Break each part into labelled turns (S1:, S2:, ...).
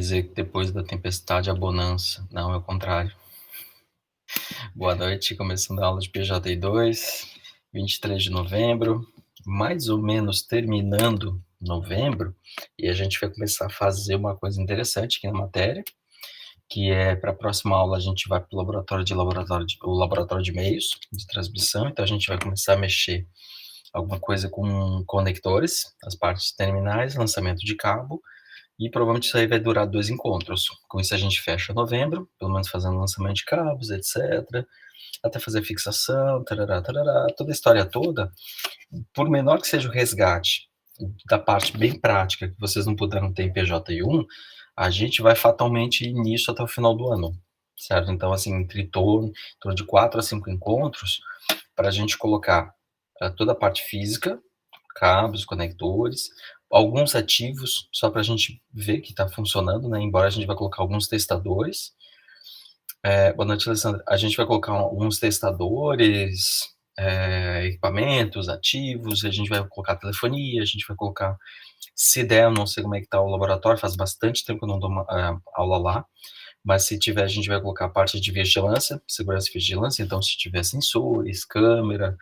S1: dizer que depois da tempestade a bonança. Não, é o contrário. Boa noite, começando a aula de PJI2, 23 de novembro, mais ou menos terminando novembro, e a gente vai começar a fazer uma coisa interessante aqui na matéria, que é para a próxima aula a gente vai para o laboratório de meios de transmissão, então a gente vai começar a mexer alguma coisa com conectores, as partes terminais, lançamento de cabo, e provavelmente isso aí vai durar 2 encontros. Com isso a gente fecha novembro, pelo menos fazendo lançamento de cabos, etc., até fazer fixação, tarará, tarará, toda a história toda, por menor que seja o resgate da parte bem prática que vocês não puderam ter em PJI1, a gente vai fatalmente ir nisso até o final do ano, certo? Então, assim, em torno de 4 a 5 encontros, para a gente colocar toda a parte física, cabos, conectores, alguns ativos, só para a gente ver que está funcionando, né? Embora a gente vai colocar alguns testadores. Boa noite, Alessandra. A gente vai colocar alguns testadores, equipamentos ativos, a gente vai colocar telefonia, a gente vai colocar, se der, eu não sei como é que está o laboratório, faz bastante tempo que eu não dou uma aula lá, mas se tiver, a gente vai colocar a parte de vigilância, segurança e vigilância, então se tiver sensores, câmera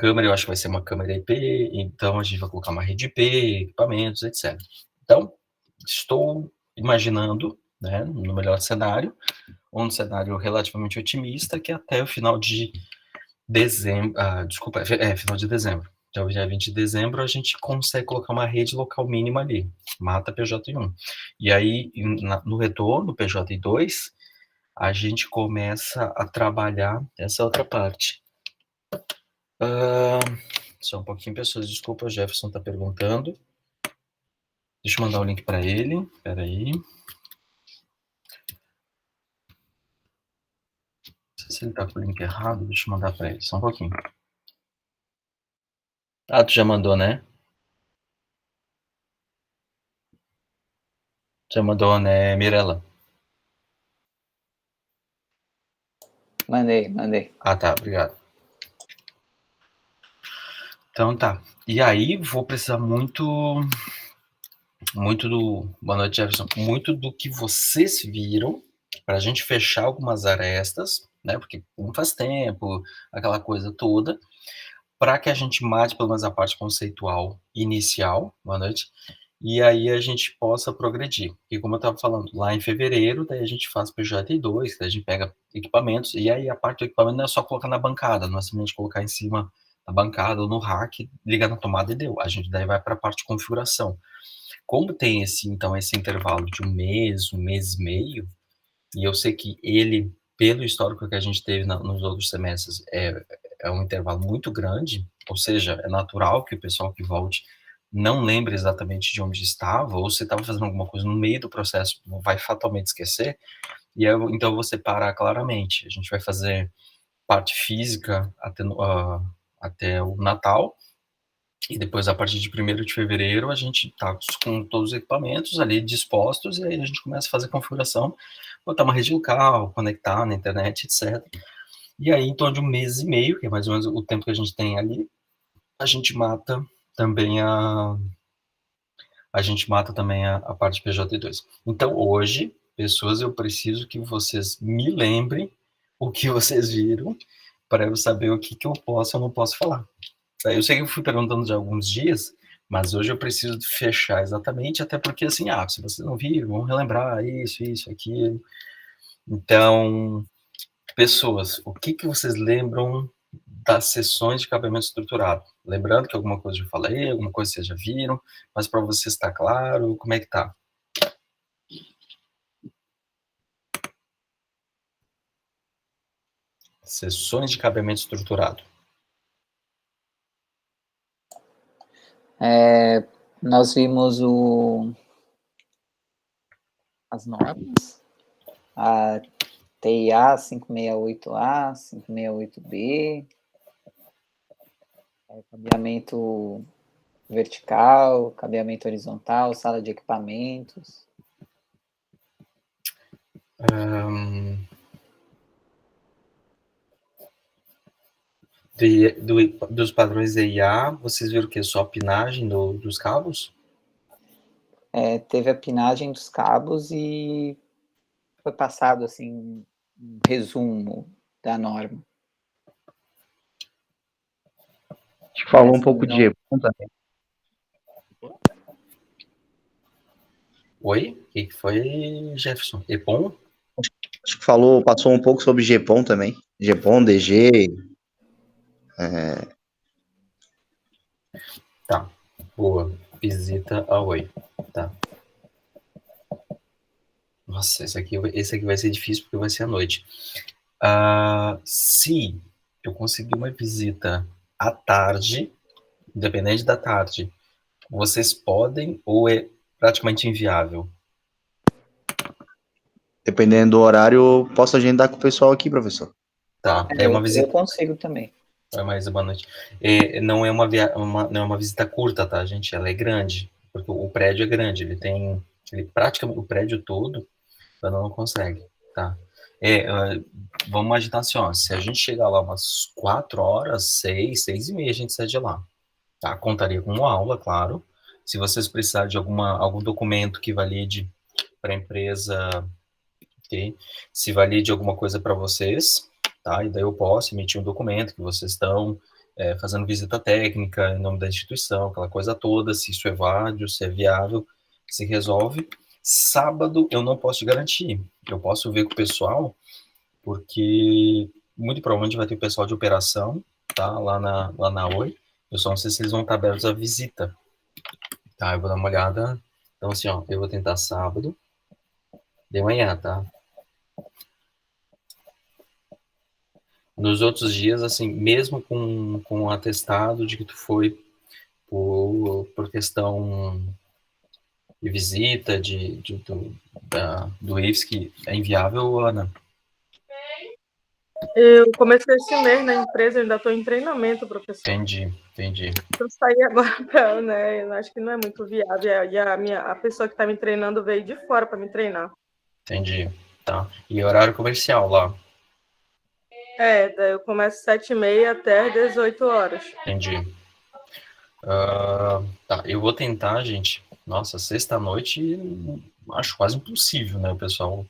S1: eu acho que vai ser uma câmera IP, então a gente vai colocar uma rede IP, equipamentos, etc. Então, estou imaginando, né, no melhor cenário, um cenário relativamente otimista, que até o final de dezembro, final de dezembro, então dia 20 de dezembro, a gente consegue colocar uma rede local mínima ali, mata PJ1. E aí, no retorno, PJ2, a gente começa a trabalhar essa outra parte. Só um pouquinho, pessoas, desculpa, o Jefferson está perguntando. Deixa eu mandar o link para ele, espera aí. Não sei se ele está com o link errado, deixa eu mandar para ele, só um pouquinho. Ah, tu já mandou, né? Já mandou, né, Mirella?
S2: Mandei.
S1: Ah, tá, obrigado. Então tá. E aí, vou precisar muito do... Boa noite, Jefferson. Muito do que vocês viram, para a gente fechar algumas arestas, né? Porque não faz tempo, aquela coisa toda, para que a gente mate pelo menos a parte conceitual inicial, boa noite, e aí a gente possa progredir. E como eu estava falando, lá em fevereiro, daí a gente faz PJ2, daí a gente pega equipamentos, e aí a parte do equipamento não é só colocar na bancada, não é simplesmente colocar em cima da bancada ou no rack, ligar na tomada e deu. A gente daí vai para a parte de configuração. Como tem então, esse intervalo de um mês e meio, e eu sei que ele, pelo histórico que a gente teve nos outros semestres, é um intervalo muito grande, ou seja, é natural que o pessoal que volte não lembre exatamente de onde estava, ou se estava fazendo alguma coisa no meio do processo, vai fatalmente esquecer, e então eu vou separar claramente. A gente vai fazer parte física até o Natal, e depois, a partir de 1º de fevereiro, a gente está com todos os equipamentos ali dispostos, e aí a gente começa a fazer configuração, botar uma rede local, conectar na internet, etc. E aí, em torno de um mês e meio, que é mais ou menos o tempo que a gente tem ali, a gente mata também a parte de PJ2. Então, hoje, pessoas, eu preciso que vocês me lembrem o que vocês viram, para eu saber o que eu posso ou não posso falar. Eu sei que eu fui perguntando de alguns dias, mas hoje eu preciso fechar exatamente, até porque, assim, se vocês não viram, vão relembrar isso, aquilo. Então, pessoas, o que vocês lembram das sessões de cabeamento estruturado? Lembrando que alguma coisa eu já falei, alguma coisa vocês já viram, mas para vocês está claro, como é que tá? Sessões de cabeamento estruturado.
S2: Nós vimos as normas, a TIA 568A, 568B, cabeamento vertical, cabeamento horizontal, sala de equipamentos.
S1: Dos padrões EIA, vocês viram o que? Só a pinagem dos cabos?
S2: teve a pinagem dos cabos e foi passado assim um resumo da norma.
S3: Acho que falou
S2: Mas
S3: um pouco de
S2: não-
S3: GEPON também.
S1: Oi? O que foi, Jefferson? EPOM?
S3: Acho que passou um pouco sobre GEPON também. GEPON, DG.
S1: Tá. Boa. Visita a Oi. Tá. Nossa, esse aqui vai ser difícil porque vai ser à noite. Se eu conseguir uma visita à tarde, independente da tarde, vocês podem ou é praticamente inviável?
S3: Dependendo do horário, eu posso agendar com o pessoal aqui, professor.
S1: Tá. É uma
S2: eu
S1: visita.
S2: consigo também.
S1: É mais boa noite. Não é uma visita curta, tá, gente? Ela é grande, porque o prédio é grande. Ele praticamente o prédio todo, ela não consegue, tá? Vamos agitar assim, ó. Se a gente chegar lá umas 4 horas, 6h30, a gente sai de lá, tá? Contaria com uma aula, claro. Se vocês precisarem de algum documento que valide para a empresa, ok? Se valide alguma coisa para vocês, tá? E daí eu posso emitir um documento que vocês estão fazendo visita técnica em nome da instituição, aquela coisa toda, se isso é válido, se é viável, se resolve. Sábado eu não posso te garantir. Eu posso ver com o pessoal, porque muito provavelmente vai ter o pessoal de operação, tá? Lá na Oi. Eu só não sei se eles vão estar abertos à visita, tá? Eu vou dar uma olhada. Então, assim, ó, eu vou tentar sábado de manhã, tá? Nos outros dias, assim, mesmo com um atestado de que tu foi por questão de visita, do IFSC, que é inviável, Ana.
S4: Eu comecei esse mês na empresa, ainda estou em treinamento, professor.
S1: Entendi.
S4: Eu saí agora, né? Eu acho que não é muito viável. E a pessoa que está me treinando veio de fora para me treinar.
S1: Entendi, tá. E horário comercial lá?
S4: Daí eu começo 7h30 até 18 horas.
S1: Entendi. Tá, eu vou tentar, gente. Nossa, sexta-noite, acho quase impossível, né? O pessoal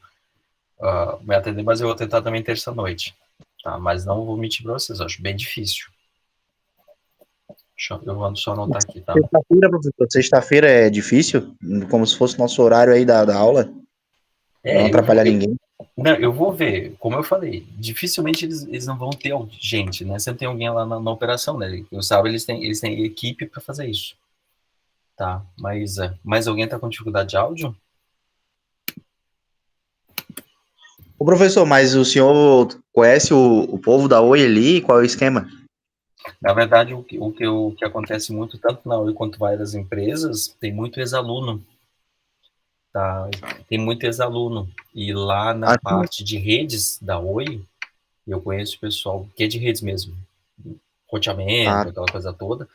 S1: vai atender, mas eu vou tentar também terça-noite, tá? Mas não vou mentir pra vocês, acho bem difícil. Eu vou só anotar aqui, tá?
S3: Sexta-feira, professor. Sexta-feira é difícil, como se fosse nosso horário aí da aula. Não atrapalhar ninguém.
S1: Não, eu vou ver, como eu falei, dificilmente eles não vão ter gente, né? Sempre tem alguém lá na operação, né? Eu sabe, eles têm equipe para fazer isso. Tá, mas mais alguém tá com dificuldade de áudio?
S3: Ô, professor, mas o senhor conhece o povo da Oi ali? Qual é o esquema?
S1: Na verdade, o que acontece muito, tanto na Oi quanto várias empresas, tem muito ex-aluno, tá? Tem muito ex-aluno. E lá na parte de redes da Oi, eu conheço o pessoal que é de redes mesmo, roteamento, aquela coisa toda.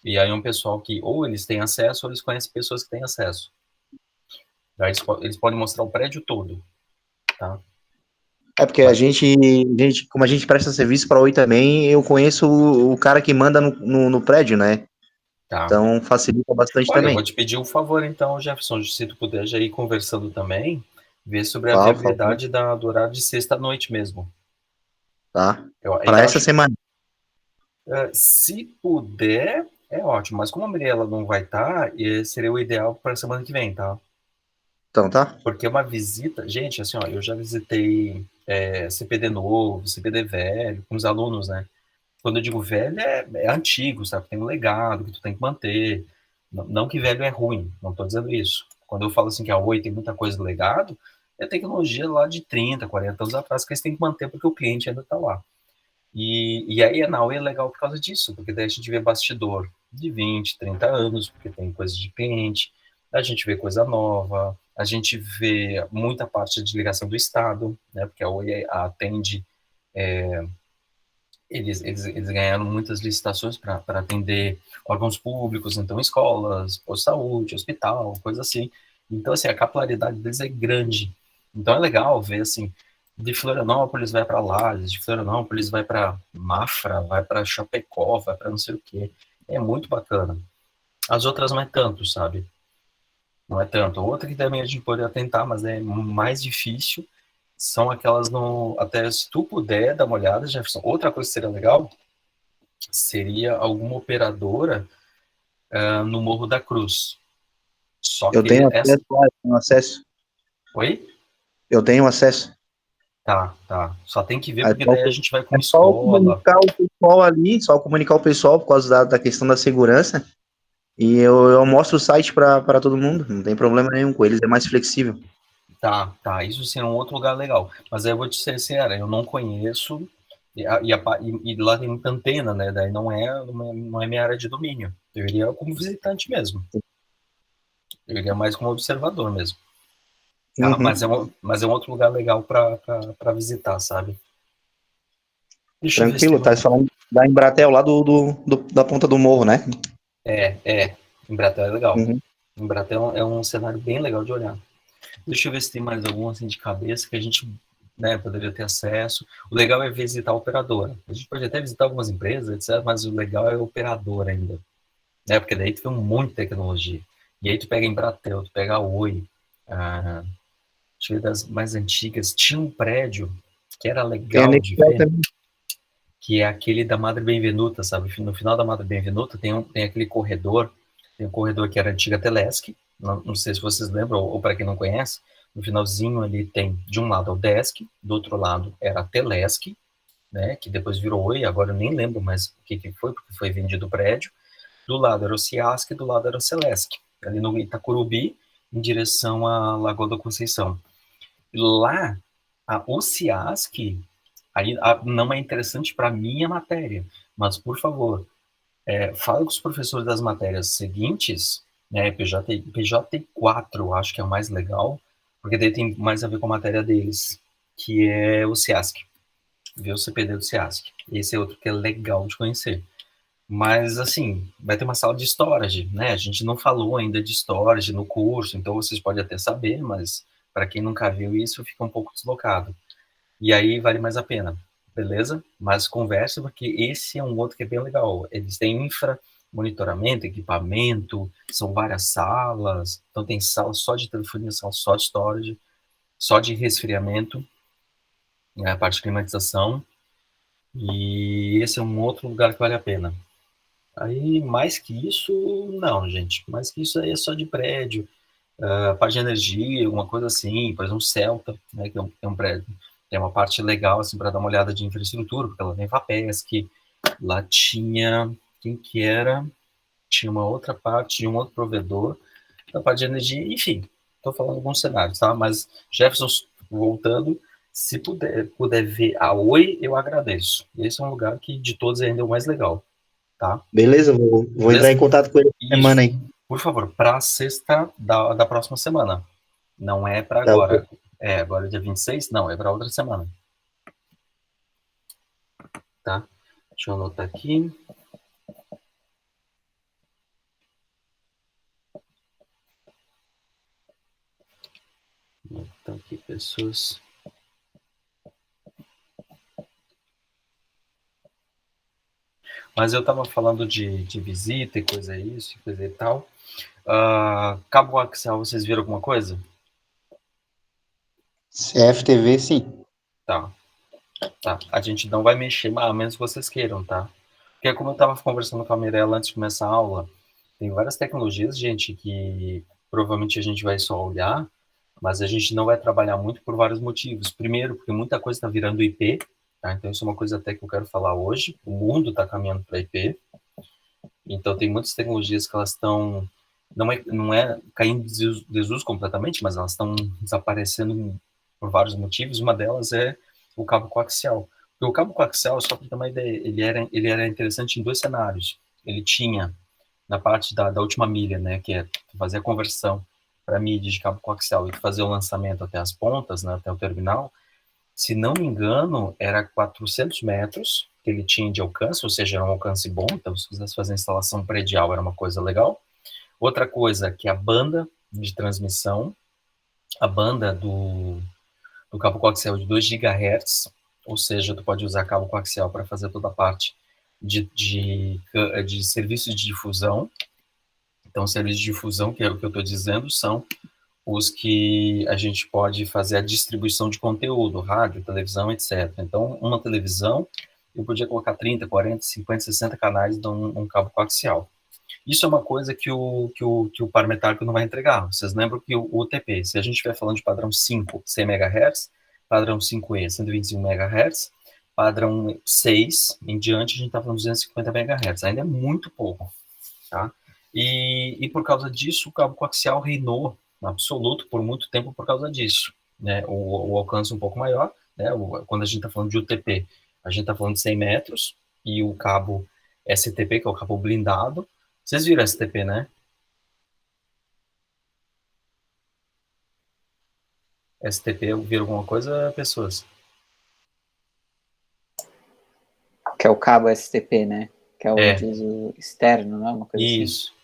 S1: E aí é um pessoal que ou eles têm acesso ou eles conhecem pessoas que têm acesso. Daí eles podem mostrar o prédio todo, tá?
S3: É porque como a gente presta serviço para Oi também, eu conheço o cara que manda no prédio, né?
S1: Tá.
S3: Então facilita bastante também.
S1: Eu vou te pedir um favor então, Jefferson, se tu puder já ir conversando também, ver sobre a
S3: Claro,
S1: viabilidade do horário de sexta-noite mesmo.
S3: Tá. Para essa semana.
S1: Se puder, é ótimo, mas como a Mariela não vai estar, seria o ideal para a semana que vem, tá?
S3: Então, tá.
S1: Porque uma visita, gente, assim, ó, eu já visitei CPD novo, CPD velho, com os alunos, né? Quando eu digo velho, é antigo, sabe? Tem um legado que tu tem que manter. Não que velho é ruim, não estou dizendo isso. Quando eu falo assim que a Oi tem muita coisa do legado, é tecnologia lá de 30, 40 anos atrás que eles têm que manter porque o cliente ainda está lá. E aí na Oi é legal por causa disso, porque daí a gente vê bastidor de 20, 30 anos, porque tem coisa de cliente, a gente vê coisa nova, a gente vê muita parte de ligação do Estado, né? Porque a Oi atende... Eles ganharam muitas licitações para atender órgãos públicos, então escolas, posto de saúde, hospital, coisa assim. Então, assim, a capilaridade deles é grande. Então, é legal ver, assim, de Florianópolis vai para Lages, de Florianópolis vai para Mafra, vai para Chapecó, vai para não sei o quê. É muito bacana. As outras não é tanto, sabe? Não é tanto. Outra que também a gente poderia tentar, mas é mais difícil, são aquelas no... Até se tu puder dar uma olhada, Jefferson. Outra coisa que seria legal seria alguma operadora no Morro da Cruz. Só
S3: Eu
S1: que
S3: tenho
S1: essa...
S3: acesso lá, eu tenho acesso.
S1: Oi?
S3: Eu tenho acesso.
S1: Tá. Só tem que ver,
S3: É
S1: porque
S3: só,
S1: daí a gente vai com
S3: é só
S1: escola.
S3: comunicar o pessoal ali, só comunicar o pessoal por causa da questão da segurança. E eu mostro o site para todo mundo, não tem problema nenhum com eles, é mais flexível.
S1: Tá. Isso sim é um outro lugar legal. Mas aí eu vou te ser sincero, eu não conheço, e lá tem muita antena, né? Daí não é minha área de domínio. Eu iria como visitante mesmo. Eu iria mais como observador mesmo. Tá?
S3: Uhum.
S1: Mas é um outro lugar legal para visitar, sabe? Deixa eu ver se
S3: Tranquilo,
S1: tem
S3: tá
S1: mais.
S3: falando da Embratel lá da ponta do morro, né?
S1: Embratel é legal.
S3: Uhum.
S1: Embratel é um cenário bem legal de olhar. Deixa eu ver se tem mais algum assim de cabeça que a gente, né, poderia ter acesso. O legal é visitar a operadora. A gente pode até visitar algumas empresas, etc., mas o legal é a operadora ainda. Né? Porque daí tu vê um monte de tecnologia. E aí tu pega a Embratel, tu pega a Oi, deixa eu ver das mais antigas. Tinha um prédio que era
S3: Tem a
S1: legal de
S3: Nextel
S1: ver,
S3: também.
S1: que é aquele da Madre Benvenuta, sabe? No final da Madre Benvenuta tem aquele corredor, tem um corredor que era a antiga Telesc, não sei se vocês lembram, ou para quem não conhece, no finalzinho ali tem, de um lado, o Desk, do outro lado era a Telesc, né, que depois virou Oi, agora eu nem lembro mais o que foi, porque foi vendido o prédio. Do lado era o Ciasc, do lado era o Celesc, ali no Itacurubi, em direção à Lagoa da Conceição. E lá, o Ciasc, aí não é interessante para a minha matéria, mas, por favor, fala com os professores das matérias seguintes, né, PJ4, acho que é o mais legal, porque daí tem mais a ver com a matéria deles, que é o Ciasc, ver o CPD do Ciasc. Esse é outro que é legal de conhecer. Mas, assim, vai ter uma sala de storage, né? A gente não falou ainda de storage no curso, então vocês podem até saber, mas para quem nunca viu isso, fica um pouco deslocado. E aí vale mais a pena, beleza? Mas conversa, porque esse é um outro que é bem legal. Eles têm monitoramento, equipamento, são várias salas, então tem sala só de telefonia, sala só de storage, só de resfriamento, né, a parte de climatização, e esse é um outro lugar que vale a pena. Aí, mais que isso, não, gente. Mais que isso aí é só de prédio, parte de energia, alguma coisa assim, por exemplo, um Celta, né, que é um prédio. Tem uma parte legal, assim, para dar uma olhada de infraestrutura, porque ela tem FAPESC, lá tinha, quem que era? Tinha uma outra parte de um outro provedor, da parte de energia, enfim, estou falando alguns cenários, tá? Mas, Jefferson, voltando, se puder ver a Oi, eu agradeço. Esse é um lugar que, de todos, ainda é o mais legal, tá?
S3: Beleza, vou entrar
S1: Beleza?
S3: em contato com ele essa semana aí.
S1: Por favor, para a sexta da próxima semana. Não é para
S3: Tá, ok.
S1: agora. Agora é dia 26? Não, é para outra semana. Tá? Deixa eu anotar aqui. Então, aqui, pessoas. Mas eu estava falando de visita e coisa isso, coisa e tal. Cabo Axel, vocês viram alguma coisa?
S3: CFTV, sim.
S1: Tá. A gente não vai mexer, a menos que vocês queiram, tá? Porque como eu estava conversando com a Mirella antes de começar a aula, tem várias tecnologias, gente, que provavelmente a gente vai só olhar, mas a gente não vai trabalhar muito por vários motivos. Primeiro, porque muita coisa está virando IP, tá? Então isso é uma coisa até que eu quero falar hoje. O mundo está caminhando para IP. Então tem muitas tecnologias que elas estão, não é caindo em desuso completamente, mas elas estão desaparecendo por vários motivos. Uma delas é o cabo coaxial. Porque o cabo coaxial, só para ter uma ideia, ele era interessante em dois cenários. Ele tinha, na parte da última milha, né, que é fazer a conversão para mídia de cabo coaxial e fazer o lançamento até as pontas, né, até o terminal. Se não me engano, era 400 metros que ele tinha de alcance, ou seja, era um alcance bom, então se quisesse fazer a instalação predial era uma coisa legal. Outra coisa, que a banda de transmissão, a banda do cabo coaxial de 2 GHz, ou seja, tu pode usar cabo coaxial para fazer toda a parte de serviços de difusão, Então, serviços de difusão, que é o que eu estou dizendo, são os que a gente pode fazer a distribuição de conteúdo, rádio, televisão, etc. Então, uma televisão, eu podia colocar 30, 40, 50, 60 canais num cabo coaxial. Isso é uma coisa que o par metálico não vai entregar. Vocês lembram que o UTP, se a gente estiver falando de padrão 5, 100 MHz, padrão 5E, 125 MHz, padrão 6 em diante, a gente está falando de 250 MHz. Ainda é muito pouco, tá? E por causa disso, o cabo coaxial reinou no absoluto por muito tempo por causa disso, né? O alcance um pouco maior, né? Quando a gente está falando de UTP, a gente está falando de 100 metros, e o cabo STP, que é o cabo blindado. Vocês viram STP, né? STP, viram alguma coisa, pessoas?
S2: Que é o cabo STP, né? Que é o
S1: É.
S2: de uso externo, não é uma coisa
S1: Isso.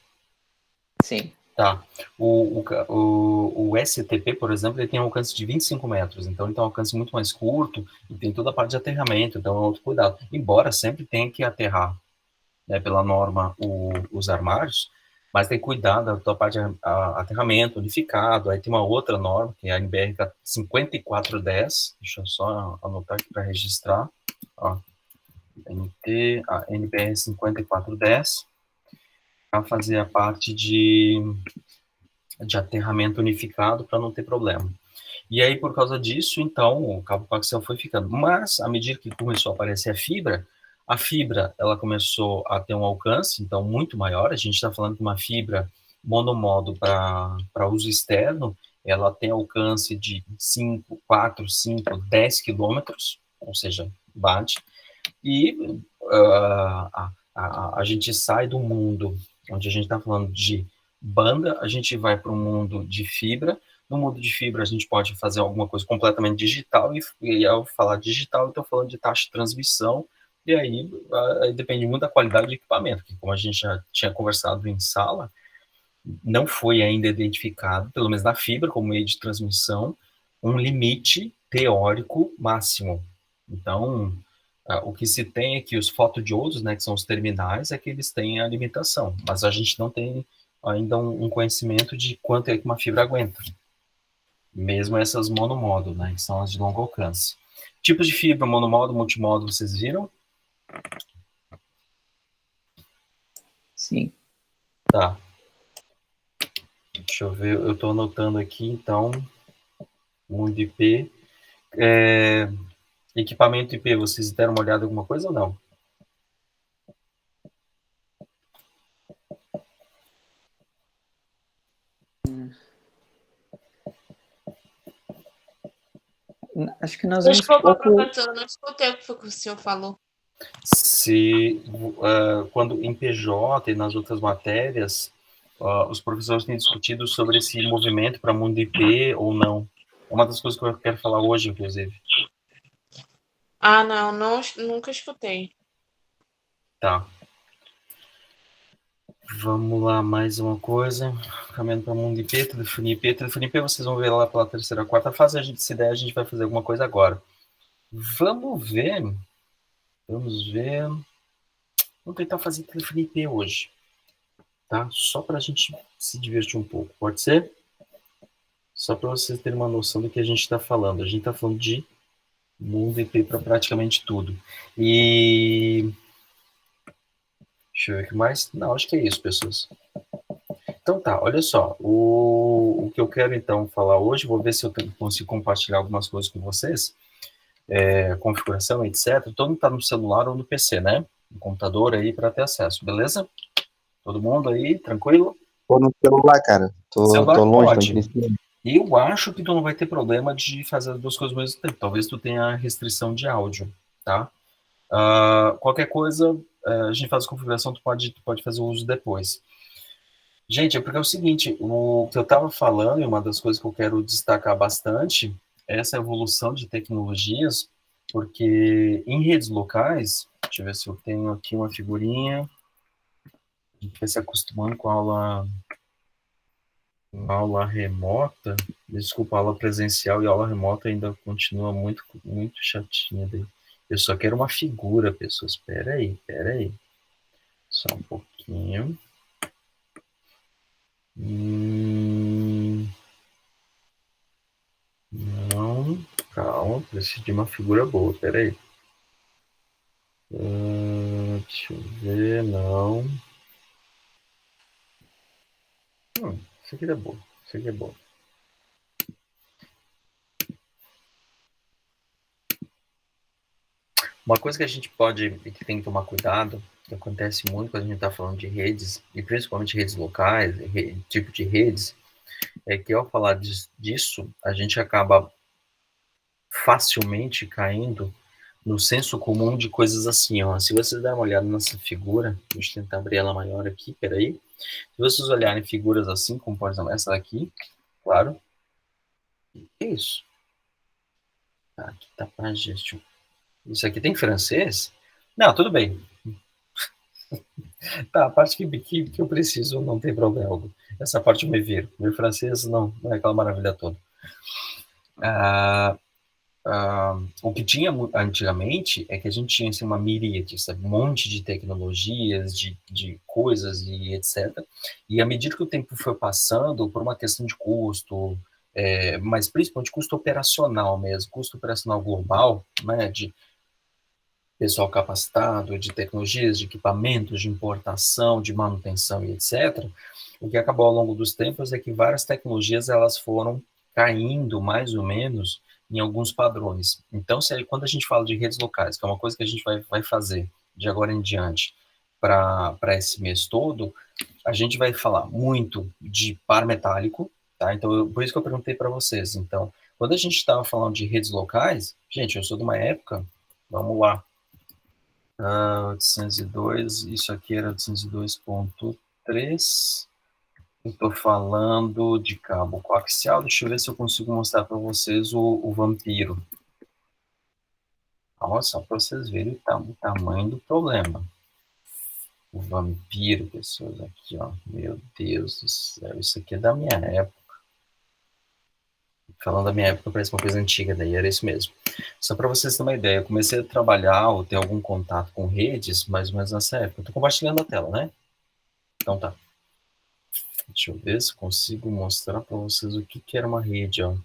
S2: assim? Sim.
S1: Tá. O STP, por exemplo, ele tem um alcance de 25 metros, então ele tem um alcance muito mais curto e tem toda a parte de aterramento, então é outro cuidado. Embora sempre tenha que aterrar, né, pela norma, os armários, mas tem que cuidar da tua parte de aterramento unificado. Aí tem uma outra norma, que é a NBR 5410, deixa eu só anotar aqui para registrar, ó. A NBR 5410, para fazer a parte de aterramento unificado para não ter problema. E aí, por causa disso, então, o cabo coaxial foi ficando. Mas, à medida que começou a aparecer a fibra, ela começou a ter um alcance, então, muito maior. A gente está falando de uma fibra monomodo para uso externo, ela tem alcance de 5, 4, 5, 10 quilômetros, ou seja, bate. E a gente sai do mundo onde a gente está falando de banda, a gente vai para o mundo de fibra. No mundo de fibra, a gente pode fazer alguma coisa completamente digital, e ao falar digital, eu estou falando de taxa de transmissão, e aí depende muito da qualidade do equipamento, que como a gente já tinha conversado em sala, não foi ainda identificado, pelo menos na fibra, como meio de transmissão, um limite teórico máximo. Então, o que se tem é que os fotodiodos, né, que são os terminais, é que eles têm a limitação, mas a gente não tem ainda um conhecimento de quanto é que uma fibra aguenta. Mesmo essas monomodo, né, que são as de longo alcance. Tipos de fibra, monomodo, multimodo, vocês viram?
S2: Sim.
S1: Tá. Deixa eu ver, eu estou anotando aqui, então, mundo IP. Equipamento IP, vocês deram uma olhada em alguma coisa ou não?
S2: Acho que nós vimos
S5: Desculpa,
S2: pouco...
S5: professor, eu não escutei o que o senhor falou.
S1: Quando em PJ e nas outras matérias, os professores têm discutido sobre esse movimento para mundo IP ou não. É uma das coisas que eu quero falar hoje, inclusive.
S5: Ah, não, nunca escutei.
S1: Tá. Vamos lá, mais uma coisa. Caminhando para o mundo IP, telefonia IP. Telefonia IP, vocês vão ver lá pela terceira, quarta fase. Se der, a gente vai fazer alguma coisa agora. Vamos ver. Vamos tentar fazer telefonia IP hoje. Tá? Só para a gente se divertir um pouco. Pode ser? Só para vocês terem uma noção do que a gente está falando. A gente está falando de mundo IP para praticamente tudo. E... deixa eu ver o que mais. Não, acho que é isso, pessoas. Então tá, olha só. O que eu quero então falar hoje, vou ver se eu consigo compartilhar algumas coisas com vocês. Configuração, etc. Todo mundo está no celular ou no PC, né? No computador aí para ter acesso, beleza? Todo mundo aí, tranquilo?
S3: Tô no celular, cara. Tô longe, tô em cima.
S1: Eu acho que tu não vai ter problema de fazer as duas coisas ao mesmo tempo. Talvez tu tenha restrição de áudio, tá? Qualquer coisa, a gente faz a configuração, tu pode fazer o uso depois. Gente, porque é o seguinte, o que eu estava falando, e uma das coisas que eu quero destacar bastante, é essa evolução de tecnologias, porque em redes locais, deixa eu ver se eu tenho aqui uma figurinha, a gente vai se acostumando com a aula remota, desculpa, a aula presencial e a aula remota ainda continua muito, muito chatinha. Eu só quero uma figura, pessoas, espera aí, só um pouquinho. Não, calma, preciso de uma figura boa, peraí. Deixa eu ver, não. Isso aqui é bom, isso aqui é bom. Uma coisa que a gente que tem que tomar cuidado, que acontece muito quando a gente está falando de redes, e principalmente redes locais, tipo de redes, é que ao falar disso, a gente acaba facilmente caindo no senso comum de coisas assim, ó. Se vocês darem uma olhada nessa figura, deixa eu tentar abrir ela maior aqui, peraí. Se vocês olharem figuras assim, como por exemplo essa daqui, claro. Que é isso? Tá, aqui tá para gestão. Isso aqui tem francês? Não, tudo bem. Tá, a parte que eu preciso não tem problema. Essa parte eu me viro. Meu francês não é aquela maravilha toda. O que tinha antigamente é que a gente tinha assim, uma miríade, sabe? Um monte de tecnologias, de coisas e etc. E à medida que o tempo foi passando, por uma questão de custo, mas principalmente custo operacional mesmo, custo operacional global, né, de pessoal capacitado, de tecnologias, de equipamentos, de importação, de manutenção e etc., o que acabou ao longo dos tempos é que várias tecnologias elas foram caindo mais ou menos em alguns padrões. Então, quando a gente fala de redes locais, que é uma coisa que a gente vai fazer de agora em diante para esse mês todo, a gente vai falar muito de par metálico, tá? Então, por isso que eu perguntei para vocês. Então, quando a gente estava falando de redes locais, gente, eu sou de uma época, vamos lá, 802, isso aqui era 802.3. Eu estou falando de cabo coaxial. Deixa eu ver se eu consigo mostrar para vocês o vampiro. Só para vocês verem o tamanho do problema. O vampiro, pessoas, aqui, ó. Meu Deus do céu, isso aqui é da minha época. Falando da minha época, parece uma coisa antiga, daí era isso mesmo. Só para vocês terem uma ideia, eu comecei a trabalhar ou ter algum contato com redes mais ou menos nessa época. Estou compartilhando a tela, né? Então tá. Deixa eu ver se consigo mostrar para vocês o que era uma rede, ó.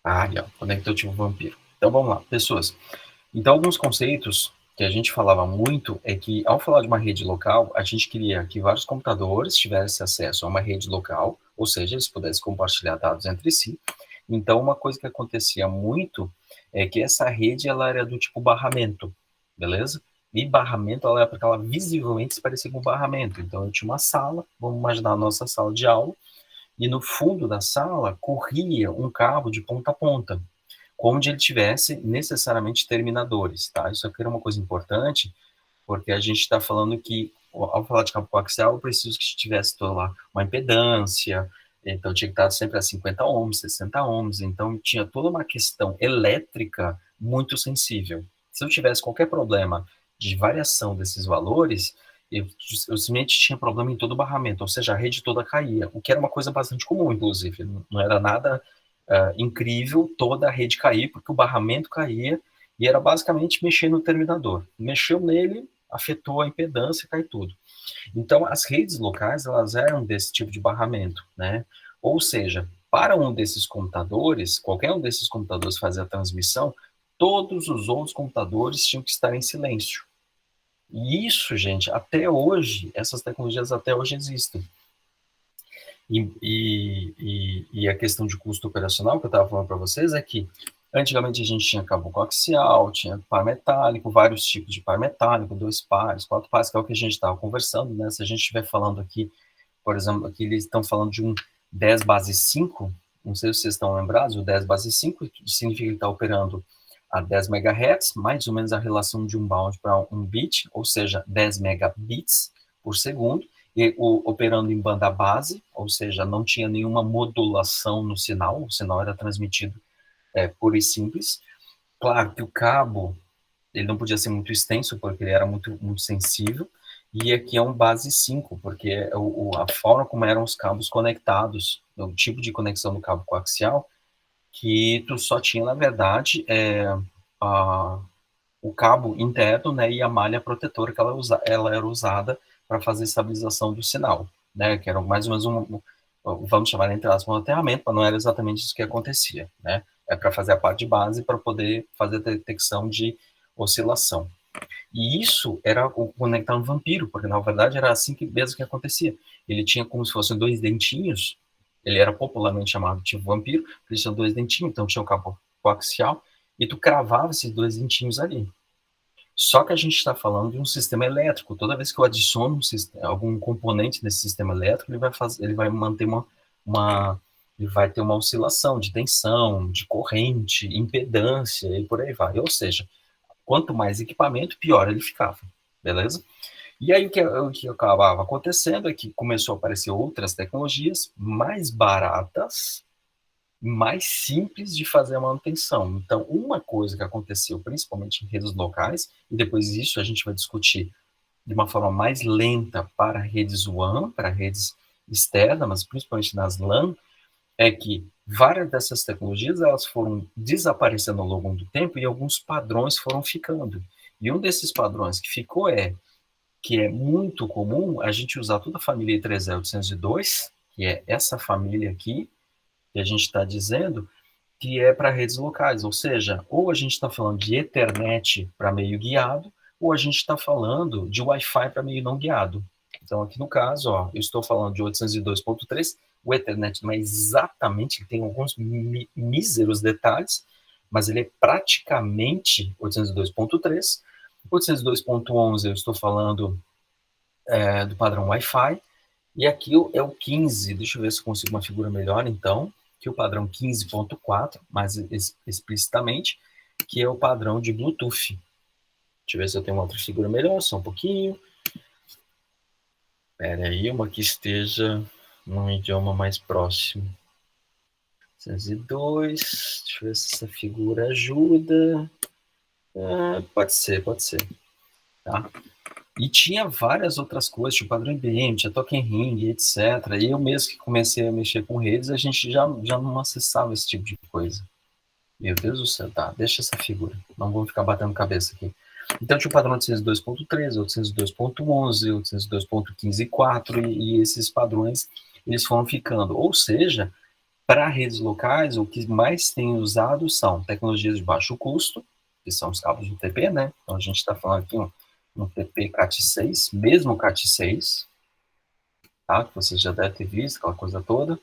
S1: Ó, conectou tipo vampiro. Então vamos lá, pessoas. Então alguns conceitos que a gente falava muito é que ao falar de uma rede local, a gente queria que vários computadores tivessem acesso a uma rede local, ou seja, eles pudessem compartilhar dados entre si. Então uma coisa que acontecia muito é que essa rede ela era do tipo barramento, beleza? E barramento, ela é porque ela visivelmente se parecia com barramento. Então, eu tinha uma sala, vamos imaginar a nossa sala de aula, e no fundo da sala corria um cabo de ponta a ponta, onde ele tivesse necessariamente terminadores, tá? Isso aqui era uma coisa importante, porque a gente está falando que, ao falar de cabo coaxial, eu preciso que tivesse toda lá uma impedância, então tinha que estar sempre a 50 ohms, 60 ohms, então tinha toda uma questão elétrica muito sensível. Se eu tivesse qualquer problema de variação desses valores, eu simplesmente tinha problema em todo o barramento, ou seja, a rede toda caía, o que era uma coisa bastante comum, inclusive, não era nada incrível toda a rede cair, porque o barramento caía, e era basicamente mexer no terminador. Mexeu nele, afetou a impedância, cai tudo. Então, as redes locais, elas eram desse tipo de barramento, né? Ou seja, para um desses computadores, qualquer um desses computadores fazer a transmissão, todos os outros computadores tinham que estar em silêncio. E isso, gente, até hoje, essas tecnologias até hoje existem. E a questão de custo operacional que eu estava falando para vocês é que antigamente a gente tinha cabo coaxial, tinha par metálico, vários tipos de par metálico, 2 pares, 4 pares, que é o que a gente estava conversando, né? Se a gente estiver falando aqui, por exemplo, aqui eles estão falando de um 10 base 5, não sei se vocês estão lembrados, o 10 base 5 significa que ele está operando a 10 MHz, mais ou menos a relação de um bound para um bit, ou seja, 10 megabits por segundo, e operando em banda base, ou seja, não tinha nenhuma modulação no sinal, o sinal era transmitido puro e simples. Claro que o cabo, ele não podia ser muito extenso, porque ele era muito, muito sensível, e aqui é um base 5, porque a forma como eram os cabos conectados, o tipo de conexão do cabo coaxial, que tu só tinha, na verdade, o cabo interno, né, e a malha protetora que ela era usada para fazer estabilização do sinal, né? Que era mais ou menos vamos chamar entre aspas, um aterramento, mas não era exatamente isso que acontecia, né? É para fazer a parte de base para poder fazer a detecção de oscilação. E isso era o conectar um vampiro, porque na verdade era assim que mesmo que acontecia. Ele tinha como se fossem 2 dentinhos, ele era popularmente chamado tipo vampiro, porque ele tinha 2 dentinhos, então tinha um cabo coaxial, e tu cravava esses 2 dentinhos ali. Só que a gente está falando de um sistema elétrico. Toda vez que eu adiciono algum componente nesse sistema elétrico, ele vai manter ele vai ter uma oscilação de tensão, de corrente, impedância e por aí vai. Ou seja, quanto mais equipamento, pior ele ficava, beleza? E aí o que acabava acontecendo é que começou a aparecer outras tecnologias mais baratas, mais simples de fazer a manutenção. Então, uma coisa que aconteceu, principalmente em redes locais, e depois isso a gente vai discutir de uma forma mais lenta para redes WAN, para redes externas, mas principalmente nas LAN, é que várias dessas tecnologias elas foram desaparecendo ao longo do tempo e alguns padrões foram ficando. E um desses padrões que ficou que é muito comum a gente usar toda a família I3E802, que é essa família aqui, que a gente está dizendo, que é para redes locais, ou seja, ou a gente está falando de Ethernet para meio guiado, ou a gente está falando de Wi-Fi para meio não guiado. Então, aqui no caso, ó, eu estou falando de 802.3, o Ethernet não é exatamente, ele tem alguns míseros detalhes, mas ele é praticamente 802.3. 802.11 eu estou falando do padrão Wi-Fi, e aqui é o 15, deixa eu ver se eu consigo uma figura melhor, então, que é o padrão 15.4, mais explicitamente, que é o padrão de Bluetooth. Deixa eu ver se eu tenho uma outra figura melhor, só um pouquinho. Espera aí, uma que esteja num idioma mais próximo. 102, deixa eu ver se essa figura ajuda. Pode ser. Tá? E tinha várias outras coisas, tipo padrão IBM, tinha Token Ring, etc. E eu mesmo que comecei a mexer com redes, a gente já não acessava esse tipo de coisa. Meu Deus do céu, tá, deixa essa figura, não vamos ficar batendo cabeça aqui. Então tinha o padrão 802.13, 802.11, 802.15.4 e esses padrões, eles foram ficando. Ou seja, para redes locais, o que mais tem usado são tecnologias de baixo custo, que são os cabos UTP, né? Então a gente está falando aqui um TP Cat6, mesmo Cat6, tá? Que você já deve ter visto, aquela coisa toda.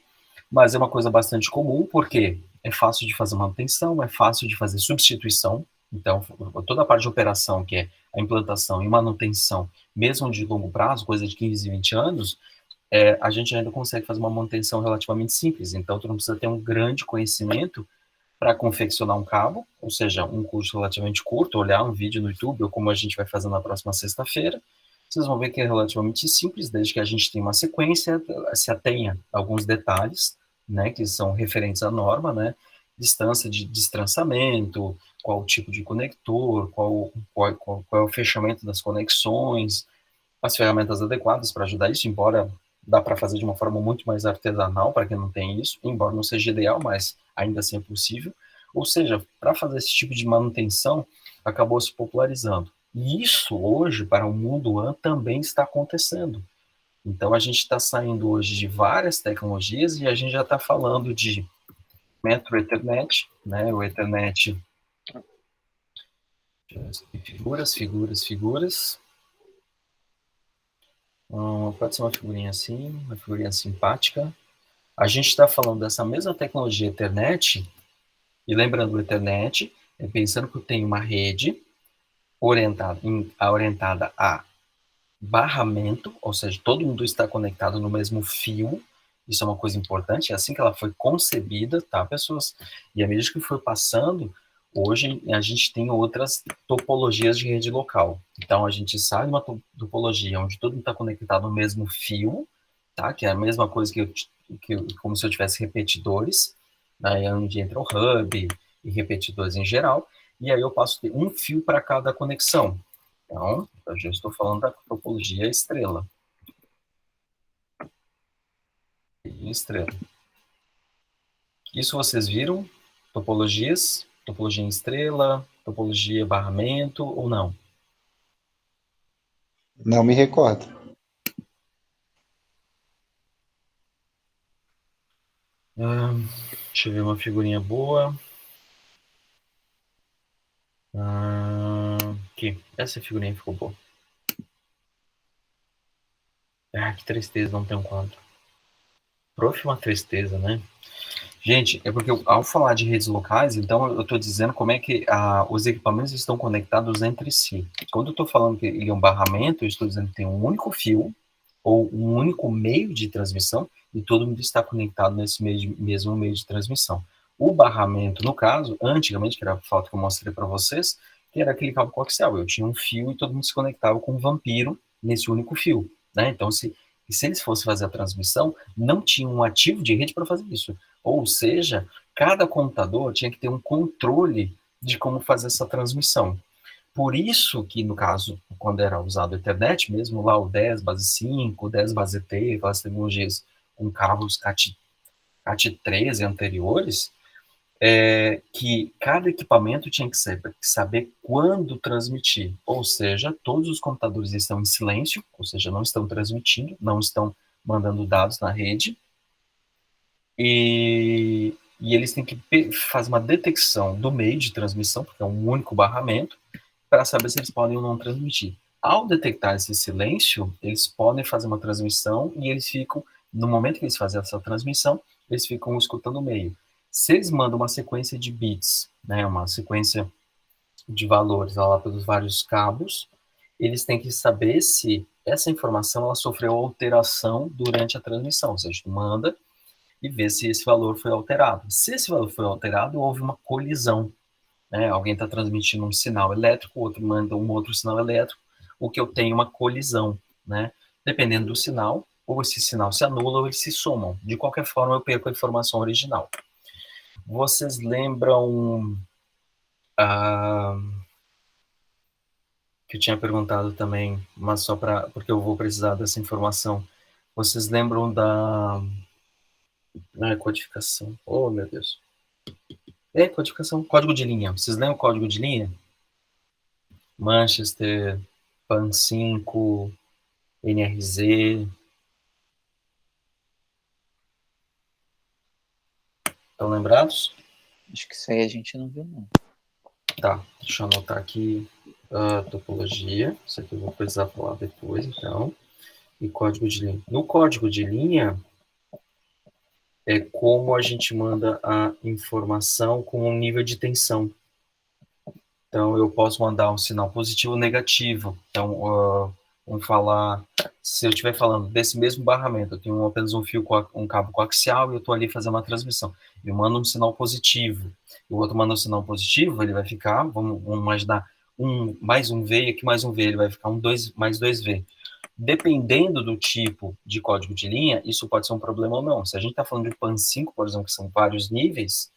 S1: Mas é uma coisa bastante comum, porque é fácil de fazer manutenção, é fácil de fazer substituição. Então, toda a parte de operação, que é a implantação e manutenção, mesmo de longo prazo, coisa de 15, 20 anos, a gente ainda consegue fazer uma manutenção relativamente simples. Então, tu não precisa ter um grande conhecimento para confeccionar um cabo, ou seja, um curso relativamente curto, olhar um vídeo no YouTube, ou como a gente vai fazer na próxima sexta-feira, vocês vão ver que é relativamente simples, desde que a gente tenha uma sequência, se atenha a alguns detalhes, né, que são referentes à norma, né, distância de destrançamento, qual o tipo de conector, qual é o fechamento das conexões, as ferramentas adequadas para ajudar isso, embora dá para fazer de uma forma muito mais artesanal para quem não tem isso, embora não seja ideal, mas ainda assim é possível. Ou seja, para fazer esse tipo de manutenção, acabou se popularizando. E isso hoje, para o mundo WAN, também está acontecendo. Então, a gente está saindo hoje de várias tecnologias e a gente já está falando de Metro Ethernet, né? O Ethernet... Figuras. Pode ser uma figurinha assim, uma figurinha simpática. A gente está falando dessa mesma tecnologia Ethernet, e lembrando o Ethernet, pensando que eu tenho uma rede orientada a barramento, ou seja, todo mundo está conectado no mesmo fio, isso é uma coisa importante, é assim que ela foi concebida, tá, pessoas? E à medida que foi passando, hoje a gente tem outras topologias de rede local. Então a gente sai de uma topologia onde todo mundo está conectado no mesmo fio, tá? Que é a mesma coisa como se eu tivesse repetidores, né? Onde entra o hub e repetidores em geral, e aí eu passo a ter um fio para cada conexão. Então, eu já estou falando da topologia estrela. Estrela. Isso vocês viram? Topologia em estrela, topologia barramento ou não?
S3: Não me recordo.
S1: Deixa eu ver uma figurinha boa. Aqui, essa figurinha ficou boa. Que tristeza, não tem um quadro. Prof, uma tristeza, né? Gente, é porque ao falar de redes locais, então eu estou dizendo como é que os equipamentos estão conectados entre si. Quando eu estou falando que ele é um barramento, eu estou dizendo que tem um único fio ou um único meio de transmissão e todo mundo está conectado nesse mesmo meio de transmissão. O barramento, no caso, antigamente, que era a foto que eu mostrei para vocês, que era aquele cabo coaxial. Eu tinha um fio e todo mundo se conectava com um vampiro nesse único fio, né? Então, se eles fossem fazer a transmissão, não tinha um ativo de rede para fazer isso. Ou seja, cada computador tinha que ter um controle de como fazer essa transmissão. Por isso que, no caso, quando era usado a internet, mesmo lá o 10 base 5, o 10 base T, aquelas tecnologias com cabos CAT13 anteriores, que cada equipamento tinha que saber quando transmitir. Ou seja, todos os computadores estão em silêncio, ou seja, não estão transmitindo, não estão mandando dados na rede, e eles têm que fazer uma detecção do meio de transmissão, porque é um único barramento, para saber se eles podem ou não transmitir. Ao detectar esse silêncio, eles podem fazer uma transmissão e eles ficam, no momento que eles fazem essa transmissão, eles ficam escutando o meio. Se eles mandam uma sequência de bits, né, uma sequência de valores lá pelos vários cabos, eles têm que saber se essa informação ela sofreu alteração durante a transmissão, ou seja, tu manda e ver se esse valor foi alterado. Se esse valor foi alterado, houve uma colisão, né? Alguém está transmitindo um sinal elétrico, o outro manda um outro sinal elétrico, o que eu tenho uma colisão, né? Dependendo do sinal, ou esse sinal se anula ou eles se somam. De qualquer forma, eu perco a informação original. Vocês lembram que eu tinha perguntado também, mas só porque eu vou precisar dessa informação. Vocês lembram da codificação? Oh, meu Deus. Codificação, código de linha. Vocês lembram o código de linha? Manchester, PAN5, NRZ. Estão lembrados?
S2: Acho que isso aí a gente não viu, não.
S1: Tá, deixa eu anotar aqui topologia. Isso aqui eu vou precisar falar depois, então. E código de linha. No código de linha, é como a gente manda a informação com um nível de tensão. Então, eu posso mandar um sinal positivo ou negativo. Então, vamos falar, se eu estiver falando desse mesmo barramento, eu tenho apenas um fio, um cabo coaxial, e eu estou ali fazendo uma transmissão. Eu mando um sinal positivo, e o outro manda um sinal positivo, ele vai ficar, vamos imaginar, mais um V, e aqui mais um V, ele vai ficar mais 2V. Dependendo do tipo de código de linha, isso pode ser um problema ou não. Se a gente está falando de PAN5, por exemplo, que são vários níveis,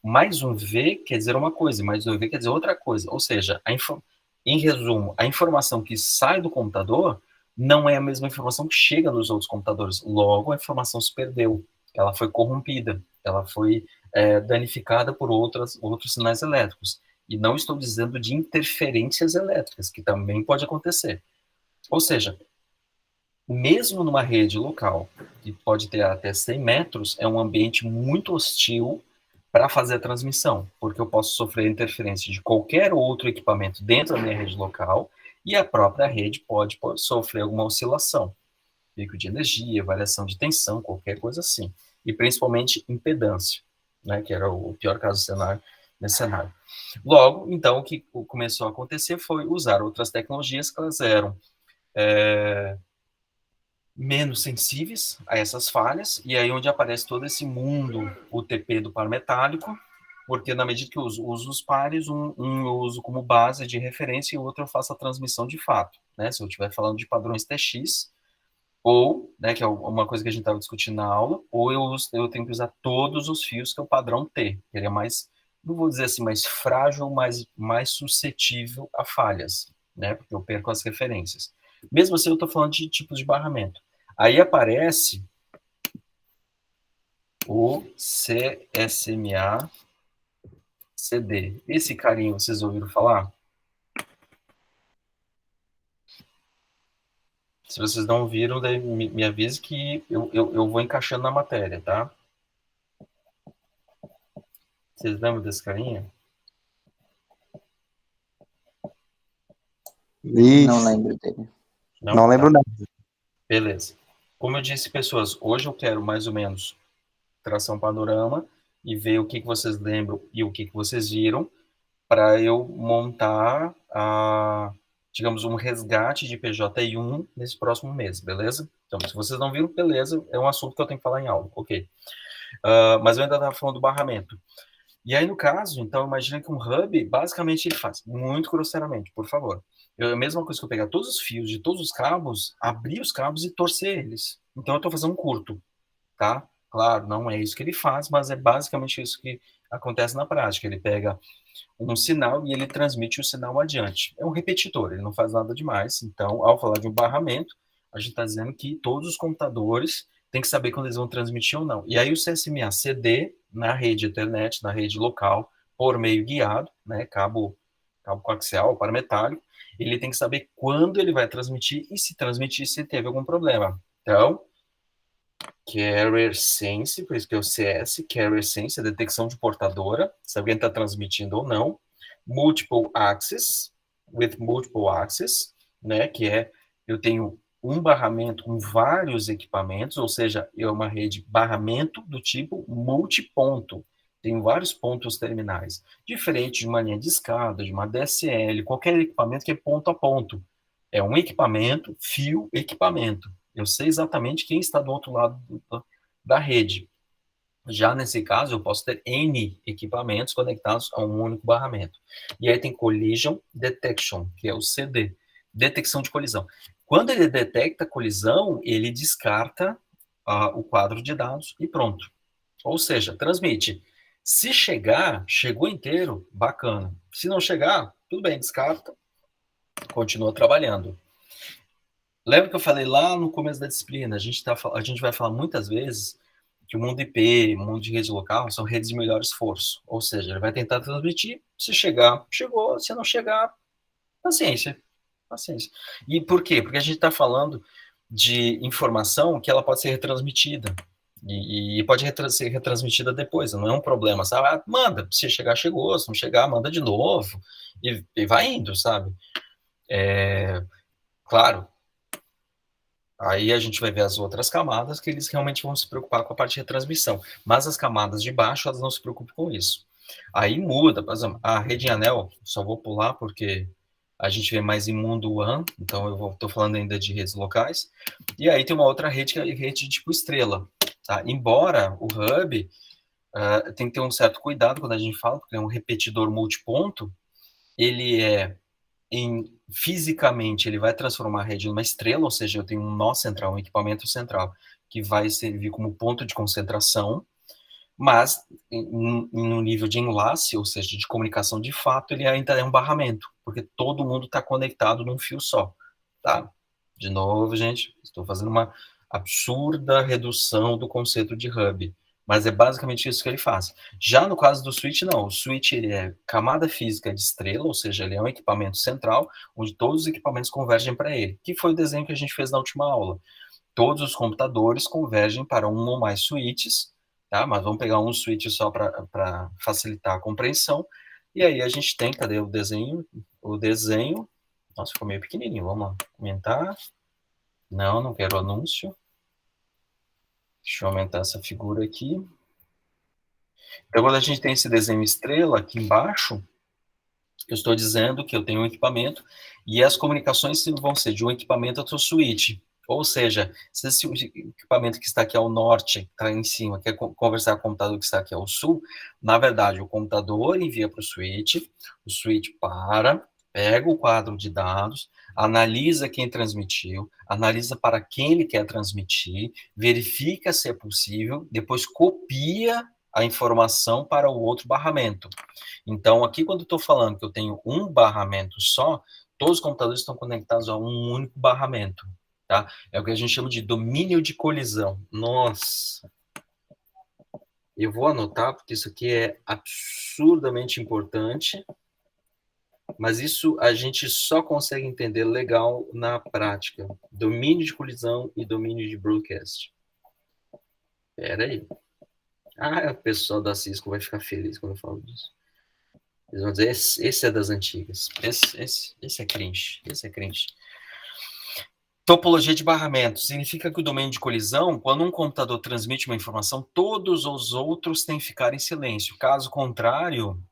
S1: mais um V quer dizer uma coisa, mais um V quer dizer outra coisa. Ou seja, em resumo, a informação que sai do computador não é a mesma informação que chega nos outros computadores. Logo, a informação se perdeu, ela foi corrompida, ela foi danificada por outros sinais elétricos. E não estou dizendo de interferências elétricas, que também pode acontecer. Ou seja, mesmo numa rede local, que pode ter até 100 metros, é um ambiente muito hostil para fazer a transmissão, porque eu posso sofrer interferência de qualquer outro equipamento dentro da minha rede local e a própria rede pode sofrer alguma oscilação, pico de energia, variação de tensão, qualquer coisa assim. E principalmente impedância, né, que era o pior caso nesse cenário. Logo, então, o que começou a acontecer foi usar outras tecnologias que elas eram menos sensíveis a essas falhas, e aí onde aparece todo esse mundo UTP do par metálico, porque na medida que eu uso os pares, um eu uso como base de referência e o outro eu faço a transmissão de fato, né? Se eu estiver falando de padrões TX, ou, né, que é uma coisa que a gente estava discutindo na aula, ou eu tenho que usar todos os fios que é o padrão T, que ele é mais, não vou dizer assim, mais frágil, mas mais suscetível a falhas, né? Porque eu perco as referências. Mesmo assim, eu estou falando de tipos de barramento. Aí aparece o CSMA-CD. Esse carinho, vocês ouviram falar? Se vocês não ouviram, daí me avise que eu vou encaixando na matéria, tá? Vocês lembram desse carinha?
S2: Não
S3: Ixi,
S2: lembro dele.
S3: não lembro
S1: Tá.
S3: nada.
S1: Beleza. Como eu disse, pessoas, hoje eu quero mais ou menos traçar um panorama e ver o que vocês lembram e o que vocês viram para eu montar, digamos, um resgate de PJ1 nesse próximo mês, beleza? Então, se vocês não viram, beleza, é um assunto que eu tenho que falar em aula, ok. Mas eu ainda estava falando do barramento. E aí, no caso, então, imagina que um hub, basicamente, ele faz, muito grosseiramente, por favor. É a mesma coisa que eu pegar todos os fios de todos os cabos, abrir os cabos e torcer eles. Então, eu estou fazendo um curto, tá? Claro, não é isso que ele faz, mas é basicamente isso que acontece na prática. Ele pega um sinal e ele transmite o sinal adiante. É um repetidor, ele não faz nada demais. Então, ao falar de um barramento, a gente está dizendo que todos os computadores têm que saber quando eles vão transmitir ou não. E aí o CSMA CD, na rede Ethernet, na rede local, por meio guiado, né, cabo coaxial, parametálico, ele tem que saber quando ele vai transmitir e se transmitir se teve algum problema. Então, Carrier Sense, por isso que é o CS, Carrier Sense, a detecção de portadora, se alguém está transmitindo ou não. Multiple Access, with Multiple Access, né, que é, eu tenho um barramento com vários equipamentos, ou seja, é uma rede barramento do tipo multiponto. Tenho vários pontos terminais, diferente de uma linha de escada, de uma DSL, qualquer equipamento que é ponto a ponto. É um equipamento, fio, equipamento. Eu sei exatamente quem está do outro lado da rede. Já nesse caso, eu posso ter N equipamentos conectados a um único barramento. E aí tem Collision Detection, que é o CD, detecção de colisão. Quando ele detecta colisão, ele descarta o quadro de dados e pronto. Ou seja, transmite. Se chegar, chegou inteiro, bacana. Se não chegar, tudo bem, descarta, continua trabalhando. Lembra que eu falei lá no começo da disciplina, a gente vai falar muitas vezes que o mundo IP, o mundo de rede local, são redes de melhor esforço. Ou seja, ele vai tentar transmitir, se chegar, chegou, se não chegar, paciência. Paciência. E por quê? Porque a gente está falando de informação que ela pode ser retransmitida. E pode ser retransmitida depois, não é um problema, sabe? Manda, se chegar, chegou, se não chegar, manda de novo, e vai indo, sabe? Claro, aí a gente vai ver as outras camadas que eles realmente vão se preocupar com a parte de retransmissão. Mas as camadas de baixo, elas não se preocupam com isso. Aí muda, por exemplo, a rede em anel, só vou pular porque a gente vê mais em mundo WAN, então eu estou falando ainda de redes locais. E aí tem uma outra rede que é a rede tipo estrela. Tá? Embora o hub tem que ter um certo cuidado quando a gente fala, porque é um repetidor multiponto, ele é fisicamente ele vai transformar a rede numa estrela, ou seja, eu tenho um nó central, um equipamento central, que vai servir como ponto de concentração, mas no nível de enlace, ou seja, de comunicação de fato, ele ainda é um barramento, porque todo mundo está conectado num fio só, tá? De novo, gente, estou fazendo uma absurda redução do conceito de hub, mas é basicamente isso que ele faz. Já no caso do switch, não. O switch ele é camada física de estrela, ou seja, ele é um equipamento central, onde todos os equipamentos convergem para ele, que foi o desenho que a gente fez na última aula. Todos os computadores convergem para um ou mais switches, tá? Mas vamos pegar um switch só para facilitar a compreensão. E aí a gente tem, cadê o desenho? O desenho, nossa, ficou meio pequenininho, vamos lá, comentar. Não quero anúncio. Deixa eu aumentar essa figura aqui. Então, quando a gente tem esse desenho estrela aqui embaixo, eu estou dizendo que eu tenho um equipamento e as comunicações vão ser de um equipamento até o switch. Ou seja, se esse equipamento que está aqui ao norte, que está em cima, quer conversar com o computador que está aqui ao sul, na verdade, o computador envia para o switch pega o quadro de dados, analisa quem transmitiu, analisa para quem ele quer transmitir, verifica se é possível, depois copia a informação para o outro barramento. Então, aqui quando eu estou falando que eu tenho um barramento só, todos os computadores estão conectados a um único barramento, tá? É o que a gente chama de domínio de colisão. Nossa! Eu vou anotar, porque isso aqui é absurdamente importante, mas isso a gente só consegue entender legal na prática. Domínio de colisão e domínio de broadcast. Espera aí. Ah, o pessoal da Cisco vai ficar feliz quando eu falo disso. Eles vão dizer, esse é das antigas. Esse é cringe. Esse é cringe. Topologia de barramento. Significa que o domínio de colisão, quando um computador transmite uma informação, todos os outros têm que ficar em silêncio. Caso contrário,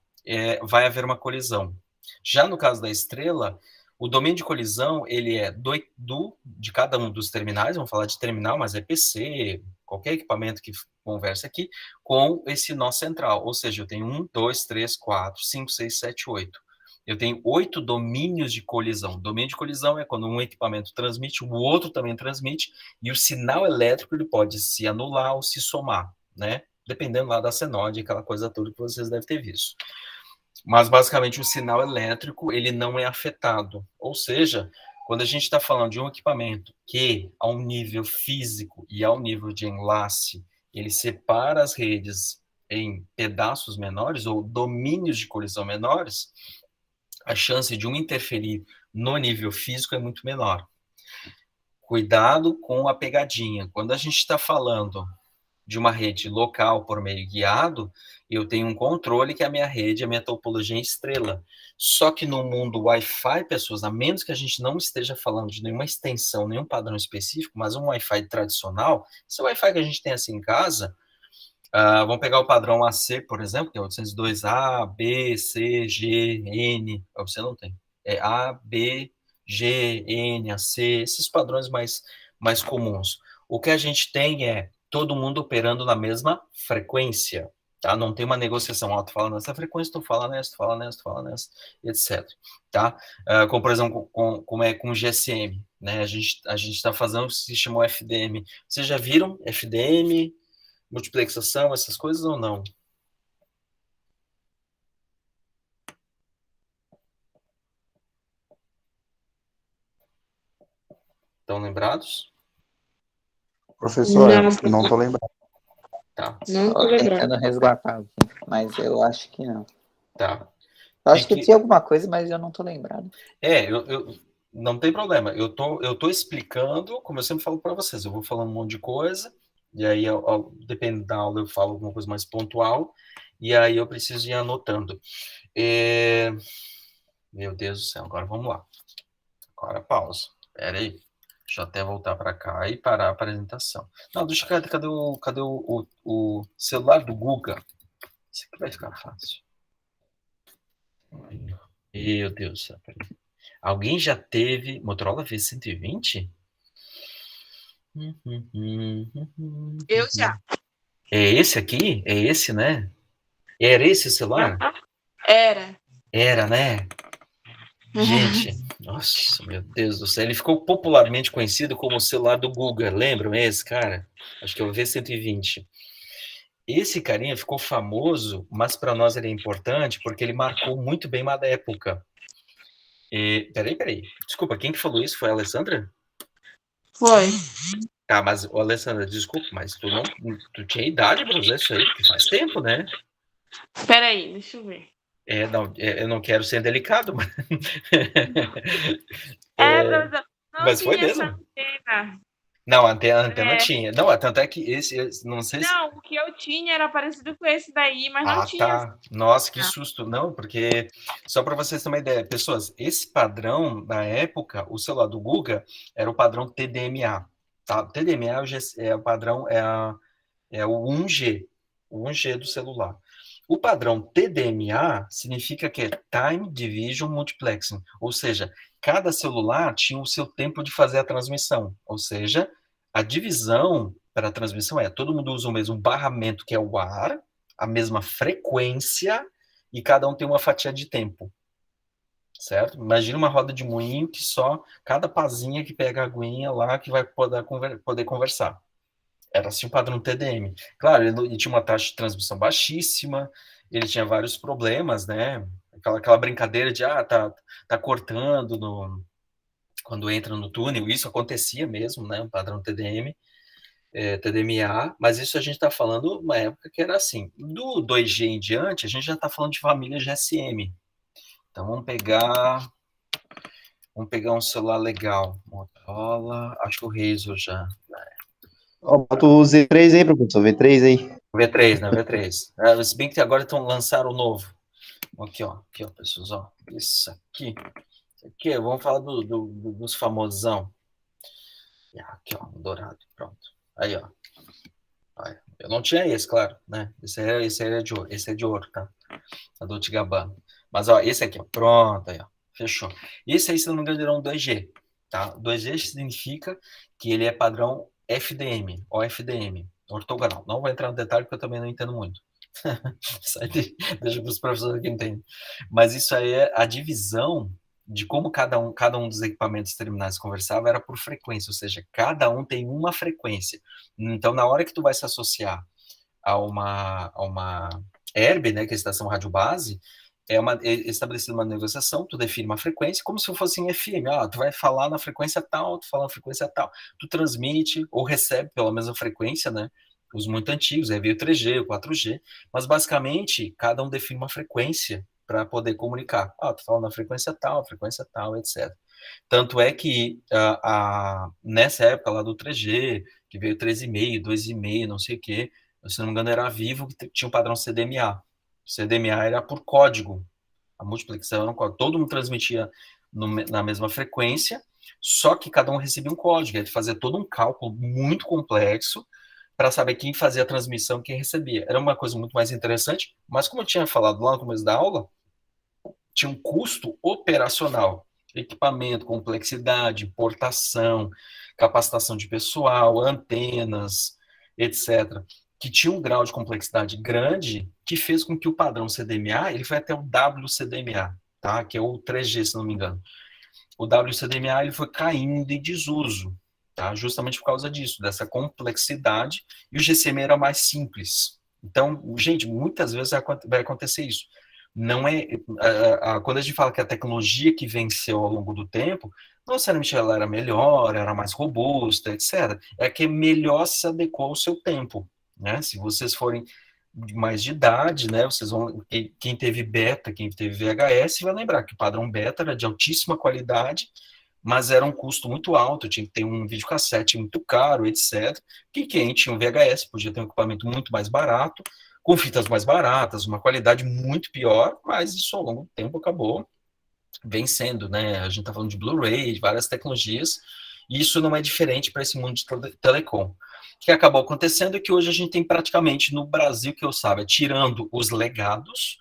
S1: vai haver uma colisão. Já no caso da estrela, o domínio de colisão, ele é de cada um dos terminais, vamos falar de terminal, mas é PC, qualquer equipamento que conversa aqui, com esse nó central. Ou seja, eu tenho 1, 2, 3, 4, 5, 6, 7, 8. Eu tenho 8 domínios de colisão. Domínio de colisão é quando um equipamento transmite, o outro também transmite, e o sinal elétrico ele pode se anular ou se somar, né? Dependendo lá da senode, aquela coisa toda que vocês devem ter visto. Mas, basicamente, o sinal elétrico ele não é afetado. Ou seja, quando a gente está falando de um equipamento que, ao nível físico e ao nível de enlace, ele separa as redes em pedaços menores ou domínios de colisão menores, a chance de um interferir no nível físico é muito menor. Cuidado com a pegadinha. Quando a gente está falando de uma rede local por meio guiado, eu tenho um controle que é a minha rede, a minha topologia em estrela. Só que no mundo Wi-Fi, pessoas, a menos que a gente não esteja falando de nenhuma extensão, nenhum padrão específico, mas um Wi-Fi tradicional, esse Wi-Fi que a gente tem assim em casa, vamos pegar o padrão AC, por exemplo, que é 802A, B, C, G, N. Você não tem. É A, B, G, N, AC, esses padrões mais comuns. O que a gente tem é todo mundo operando na mesma frequência. Tá? Não tem uma negociação. Tu fala nessa frequência, tu fala nessa, tu fala nessa, tu fala nessa, etc. Tá? Como, por exemplo, como é com GSM. Né? A gente está fazendo o que se chamou FDM. Vocês já viram FDM? Multiplexação, essas coisas ou não? Estão lembrados?
S3: Professor,
S5: Não,
S3: não tô lembrado.
S1: Tá,
S5: não tô
S2: Só
S5: lembrando.
S2: tentando resguardar aqui, mas eu acho que não.
S1: tá.
S2: Eu acho que tinha alguma coisa, mas eu não tô lembrado.
S1: Eu não tem problema. Eu tô explicando, como eu sempre falo para vocês, eu vou falando um monte de coisa, e aí, dependendo da aula, eu falo alguma coisa mais pontual, e aí eu preciso ir anotando. Meu Deus do céu, agora vamos lá. Agora pausa. Espera aí. Deixa eu até voltar para cá e parar a apresentação. Não, cadê o celular do Guga? Isso aqui vai ficar fácil. Meu Deus do céu. Peraí. Alguém já teve Motorola V120?
S5: Eu já.
S1: É esse aqui? É esse, né? Era esse o celular?
S5: Era.
S1: Era, né? Gente, nossa, meu Deus do céu. Ele ficou popularmente conhecido como o celular do Guga. Lembram esse, cara? Acho que é o V120. Esse carinha ficou famoso, mas para nós ele é importante porque ele marcou muito bem uma época. Peraí. Desculpa, quem que falou isso? Foi a Alessandra?
S5: Foi.
S1: Tá, mas, Alessandra, desculpa, mas tu tinha idade para usar isso aí, porque faz tempo, né?
S5: Peraí, deixa eu ver.
S1: Eu não quero ser delicado, mas...
S5: Professor, não
S1: mas foi
S5: tinha
S1: mesmo?
S5: essa antena.
S1: Não, a antena tinha. Não, tanto é que esse não sei se...
S5: Não, o que eu tinha era parecido com esse daí, mas não tinha.
S1: Tá. Nossa, que susto. Não, porque, só para vocês terem uma ideia, pessoas, esse padrão, na época, o celular do Guga era o padrão TDMA. Tá? TDMA é o padrão, é o 1G, o 1G do celular. O padrão TDMA significa que é Time Division Multiplexing, ou seja, cada celular tinha o seu tempo de fazer a transmissão, ou seja, a divisão para a transmissão todo mundo usa o mesmo barramento, que é o ar, a mesma frequência, e cada um tem uma fatia de tempo, certo? Imagina uma roda de moinho que só cada pazinha que pega a aguinha lá que vai poder conversar. Era assim o padrão TDM. Claro, ele tinha uma taxa de transmissão baixíssima, ele tinha vários problemas, né? Aquela brincadeira de, tá cortando quando entra no túnel, isso acontecia mesmo, né? O padrão TDM, TDMA, mas isso a gente está falando uma época que era assim. Do 2G em diante, a gente já está falando de família GSM. Então, vamos pegar um celular legal. Motorola, acho que o Razr já...
S3: Ó, bota o Z3 aí, professor, V3 aí.
S1: V3, né? V3. Se bem que agora estão lançando o novo. Aqui, ó, pessoas, ó. Isso aqui. Vamos falar dos famosão. Aqui, ó, dourado, pronto. Aí, ó. Eu não tinha esse, claro, né? Esse é de ouro, esse é de ouro, tá? A Dolce Gabbana. Mas, ó, esse aqui, ó, pronto, aí, ó, fechou. Esse aí, se não me engano, é um 2G, tá? 2G significa que ele é padrão FDM, ou FDM, ortogonal. Não vou entrar no detalhe, porque eu também não entendo muito. Deixa para os professores que entendem. Mas isso aí é a divisão de como cada um dos equipamentos terminais conversava era por frequência, ou seja, cada um tem uma frequência. Então, na hora que tu vai se associar a uma ERB, né, que é a estação rádio base, é estabelecida uma negociação, tu define uma frequência, como se fosse em FM. Tu vai falar na frequência tal, tu fala na frequência tal. Tu transmite ou recebe pela mesma frequência, né? Os muito antigos, aí veio o 3G, o 4G, mas basicamente cada um define uma frequência para poder comunicar. Tu fala na frequência tal, etc. Tanto é que nessa época lá do 3G, que veio 3,5, 2,5, não sei o quê, se não me engano era a Vivo que tinha um padrão CDMA. O CDMA era por código, a multiplexação era um código. Todo mundo transmitia na mesma frequência, só que cada um recebia um código. Ele fazia todo um cálculo muito complexo para saber quem fazia a transmissão e quem recebia. Era uma coisa muito mais interessante, mas como eu tinha falado lá no começo da aula, tinha um custo operacional, equipamento, complexidade, importação, capacitação de pessoal, antenas, etc., que tinha um grau de complexidade grande, que fez com que o padrão CDMA, ele foi até o WCDMA, tá? Que é o 3G, se não me engano. O WCDMA ele foi caindo em desuso, tá? Justamente por causa disso, dessa complexidade, e o GCM era mais simples. Então, gente, muitas vezes vai acontecer isso. Não é quando a gente fala que a tecnologia que venceu ao longo do tempo, não necessariamente ela era melhor, era mais robusta, etc. É que melhor se adequou ao seu tempo, né? Se vocês forem mais de idade, né? Vocês vão, quem teve beta, quem teve VHS, vai lembrar que o padrão beta era de altíssima qualidade, mas era um custo muito alto, tinha que ter um videocassete muito caro, etc. Que quem tinha um VHS podia ter um equipamento muito mais barato, com fitas mais baratas, uma qualidade muito pior, mas isso ao longo do tempo acabou vencendo, né? A gente está falando de Blu-ray, de várias tecnologias, e isso não é diferente para esse mundo de telecom. O que acabou acontecendo é que hoje a gente tem praticamente no Brasil, que eu saiba, tirando os legados,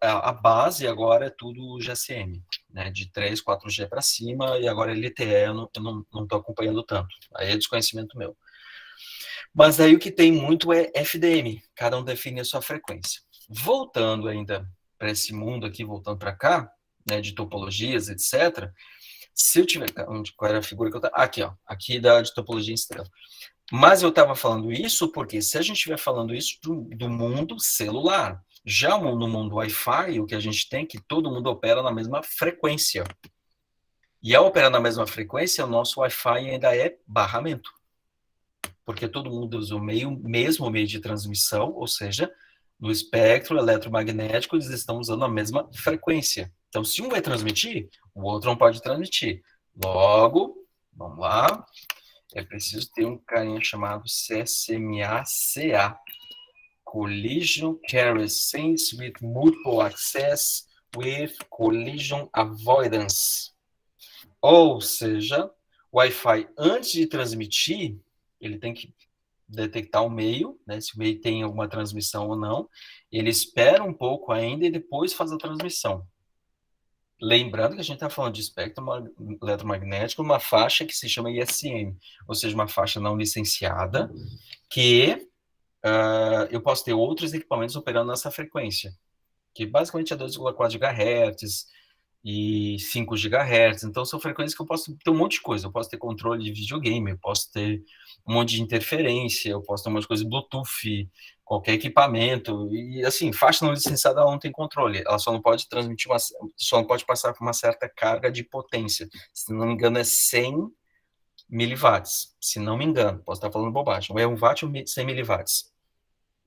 S1: a base agora é tudo GSM, né? De 3, 4G para cima, e agora LTE eu não estou acompanhando tanto. Aí é desconhecimento meu. Mas aí o que tem muito é FDM, cada um define a sua frequência. Voltando ainda para esse mundo aqui, voltando para cá, né, de topologias, etc., se eu tiver... Qual era a figura que eu estava... Aqui, ó, aqui de topologia em estrela. Mas eu estava falando isso porque se a gente estiver falando isso do mundo celular, já no mundo Wi-Fi, o que a gente tem é que todo mundo opera na mesma frequência. E ao operar na mesma frequência, o nosso Wi-Fi ainda é barramento. Porque todo mundo usa o mesmo meio de transmissão, ou seja, no espectro eletromagnético eles estão usando a mesma frequência. Então, se um vai transmitir, o outro não pode transmitir. Logo, vamos lá, é preciso ter um carinha chamado CSMA-CA, Collision Carrier Sense with Multiple Access with Collision Avoidance. Ou seja, o Wi-Fi, antes de transmitir, ele tem que detectar o meio, né, se o meio tem alguma transmissão ou não. Ele espera um pouco ainda e depois faz a transmissão. Lembrando que a gente está falando de espectro eletromagnético, uma faixa que se chama ISM, ou seja, uma faixa não licenciada, que eu posso ter outros equipamentos operando nessa frequência, que basicamente é 2,4 GHz e 5 GHz. Então, são frequências que eu posso ter um monte de coisa. Eu posso ter controle de videogame, eu posso ter um monte de interferência, eu posso ter um monte de coisa de Bluetooth, qualquer equipamento. E, assim, faixa não licenciada, ela não tem controle. Ela só não pode transmitir, só não pode passar por uma certa carga de potência. Se não me engano, é 100 miliwatts. Se não me engano, posso estar falando bobagem. Ou é 1 watt ou 100 miliwatts.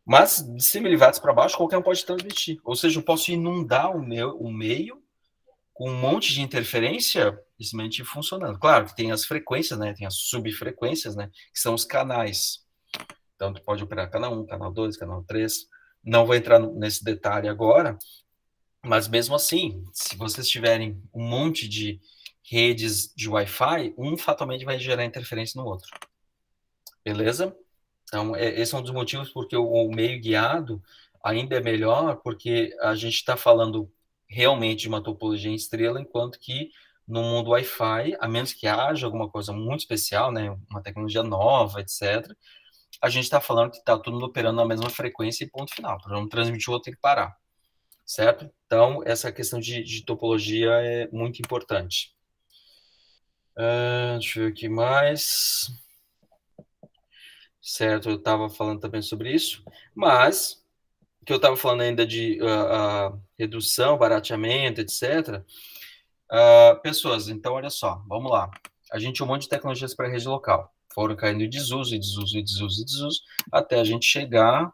S1: Mas, de 100 miliwatts para baixo, qualquer um pode transmitir. Ou seja, eu posso inundar o meio com um monte de interferência, simplesmente funcionando. Claro que tem as frequências, né? Tem as subfrequências, né? Que são os canais. Então, tu pode operar canal 1, canal 2, canal 3. Não vou entrar nesse detalhe agora, mas mesmo assim, se vocês tiverem um monte de redes de Wi-Fi, um fatalmente vai gerar interferência no outro. Beleza? Então, esse é um dos motivos porque o meio guiado ainda é melhor, porque a gente está falando realmente de uma topologia em estrela, enquanto que no mundo Wi-Fi, a menos que haja alguma coisa muito especial, né, uma tecnologia nova, etc., a gente está falando que está todo mundo operando na mesma frequência e ponto final. Para não transmitir o outro, tem que parar. Certo? Então, essa questão de topologia é muito importante. Deixa eu ver aqui mais. Certo, eu estava falando também sobre isso, mas o que eu estava falando ainda de redução, barateamento, etc. Pessoas, então olha só, vamos lá. A gente tinha um monte de tecnologias para rede local. Foram caindo em desuso, até a gente chegar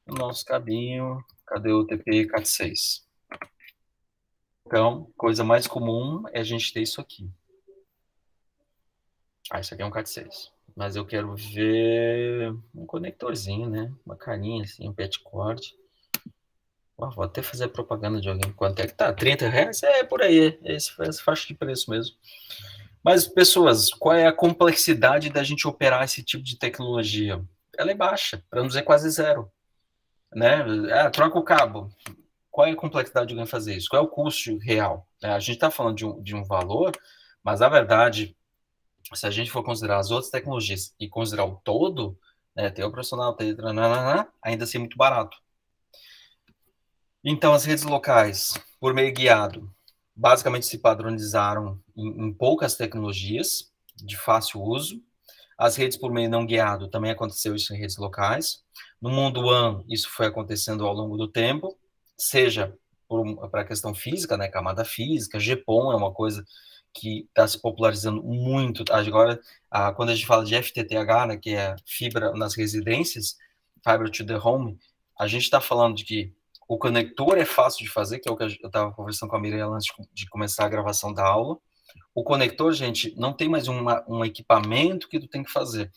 S1: no nosso cabinho. Cadê o TP Cat6? Então, coisa mais comum é a gente ter isso aqui. Isso aqui é um Cat6. Mas eu quero ver um conectorzinho, né? Uma carinha assim, um petcord. Vou até fazer propaganda de alguém. Quanto é que tá? R$30? É, por aí. Essa faixa de preço mesmo. Mas, pessoas, qual é a complexidade da gente operar esse tipo de tecnologia? Ela é baixa, para não dizer quase zero. Né? Troca o cabo. Qual é a complexidade de alguém fazer isso? Qual é o custo real? A gente está falando de um valor, mas, na verdade, se a gente for considerar as outras tecnologias e considerar o todo, né, ter o profissional, ainda assim é muito barato. Então, as redes locais, por meio guiado, basicamente se padronizaram em poucas tecnologias de fácil uso. As redes por meio não guiado também aconteceu isso em redes locais. No mundo WAN, isso foi acontecendo ao longo do tempo, seja para a questão física, né, camada física, GPON é uma coisa que está se popularizando muito. Agora, quando a gente fala de FTTH, né, que é fibra nas residências, Fiber to the Home, a gente está falando de que o conector é fácil de fazer, que é o que eu estava conversando com a Mirella antes de começar a gravação da aula. O conector, gente, não tem mais um equipamento que tu tem que fazer.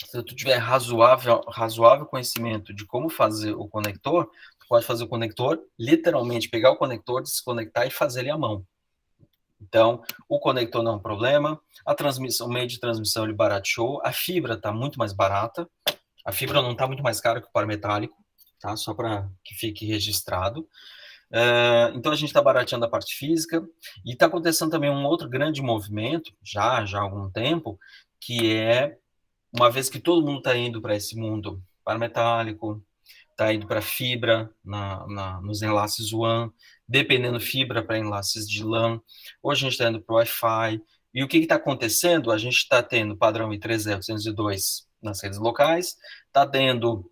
S1: Se tu tiver razoável conhecimento de como fazer o conector, tu pode fazer o conector, literalmente pegar o conector, desconectar e fazer ele à mão. Então, o conector não é um problema, o meio de transmissão ele barateou, a fibra está muito mais barata, a fibra não está muito mais cara que o par metálico, tá? Só para que fique registrado. Então, a gente está barateando a parte física, e está acontecendo também um outro grande movimento, já há algum tempo, que é, uma vez que todo mundo está indo para esse mundo par metálico, está indo para fibra nos enlaces WAN, dependendo fibra para enlaces de LAN. Hoje a gente está indo para o Wi-Fi. E o que está acontecendo? A gente está tendo padrão I3E802 nas redes locais, está tendo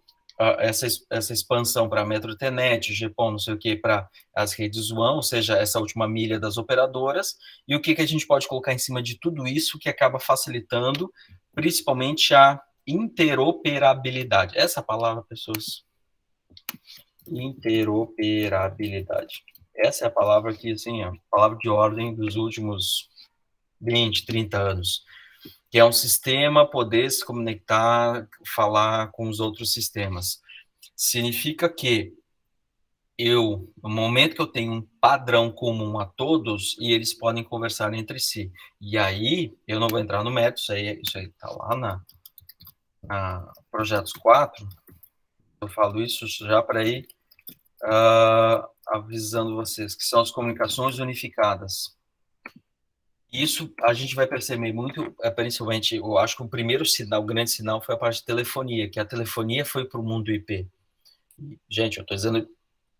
S1: essa expansão para Metro Ethernet, GPON, não sei o que, para as redes WAN, ou seja, essa última milha das operadoras. E o que a gente pode colocar em cima de tudo isso que acaba facilitando, principalmente a interoperabilidade. Essa palavra, pessoas... Interoperabilidade. Essa é a palavra que, assim, é a palavra de ordem dos últimos 20, 30 anos, que é um sistema poder se conectar, falar com os outros sistemas. Significa que no momento que eu tenho um padrão comum a todos, e eles podem conversar entre si. E aí, eu não vou entrar no método, isso aí está lá na Projetos 4, eu falo isso já para ir avisando vocês, que são as comunicações unificadas. Isso a gente vai perceber muito, principalmente, eu acho que o primeiro sinal, o grande sinal, foi a parte de telefonia, que a telefonia foi para o mundo IP. Gente, eu estou dizendo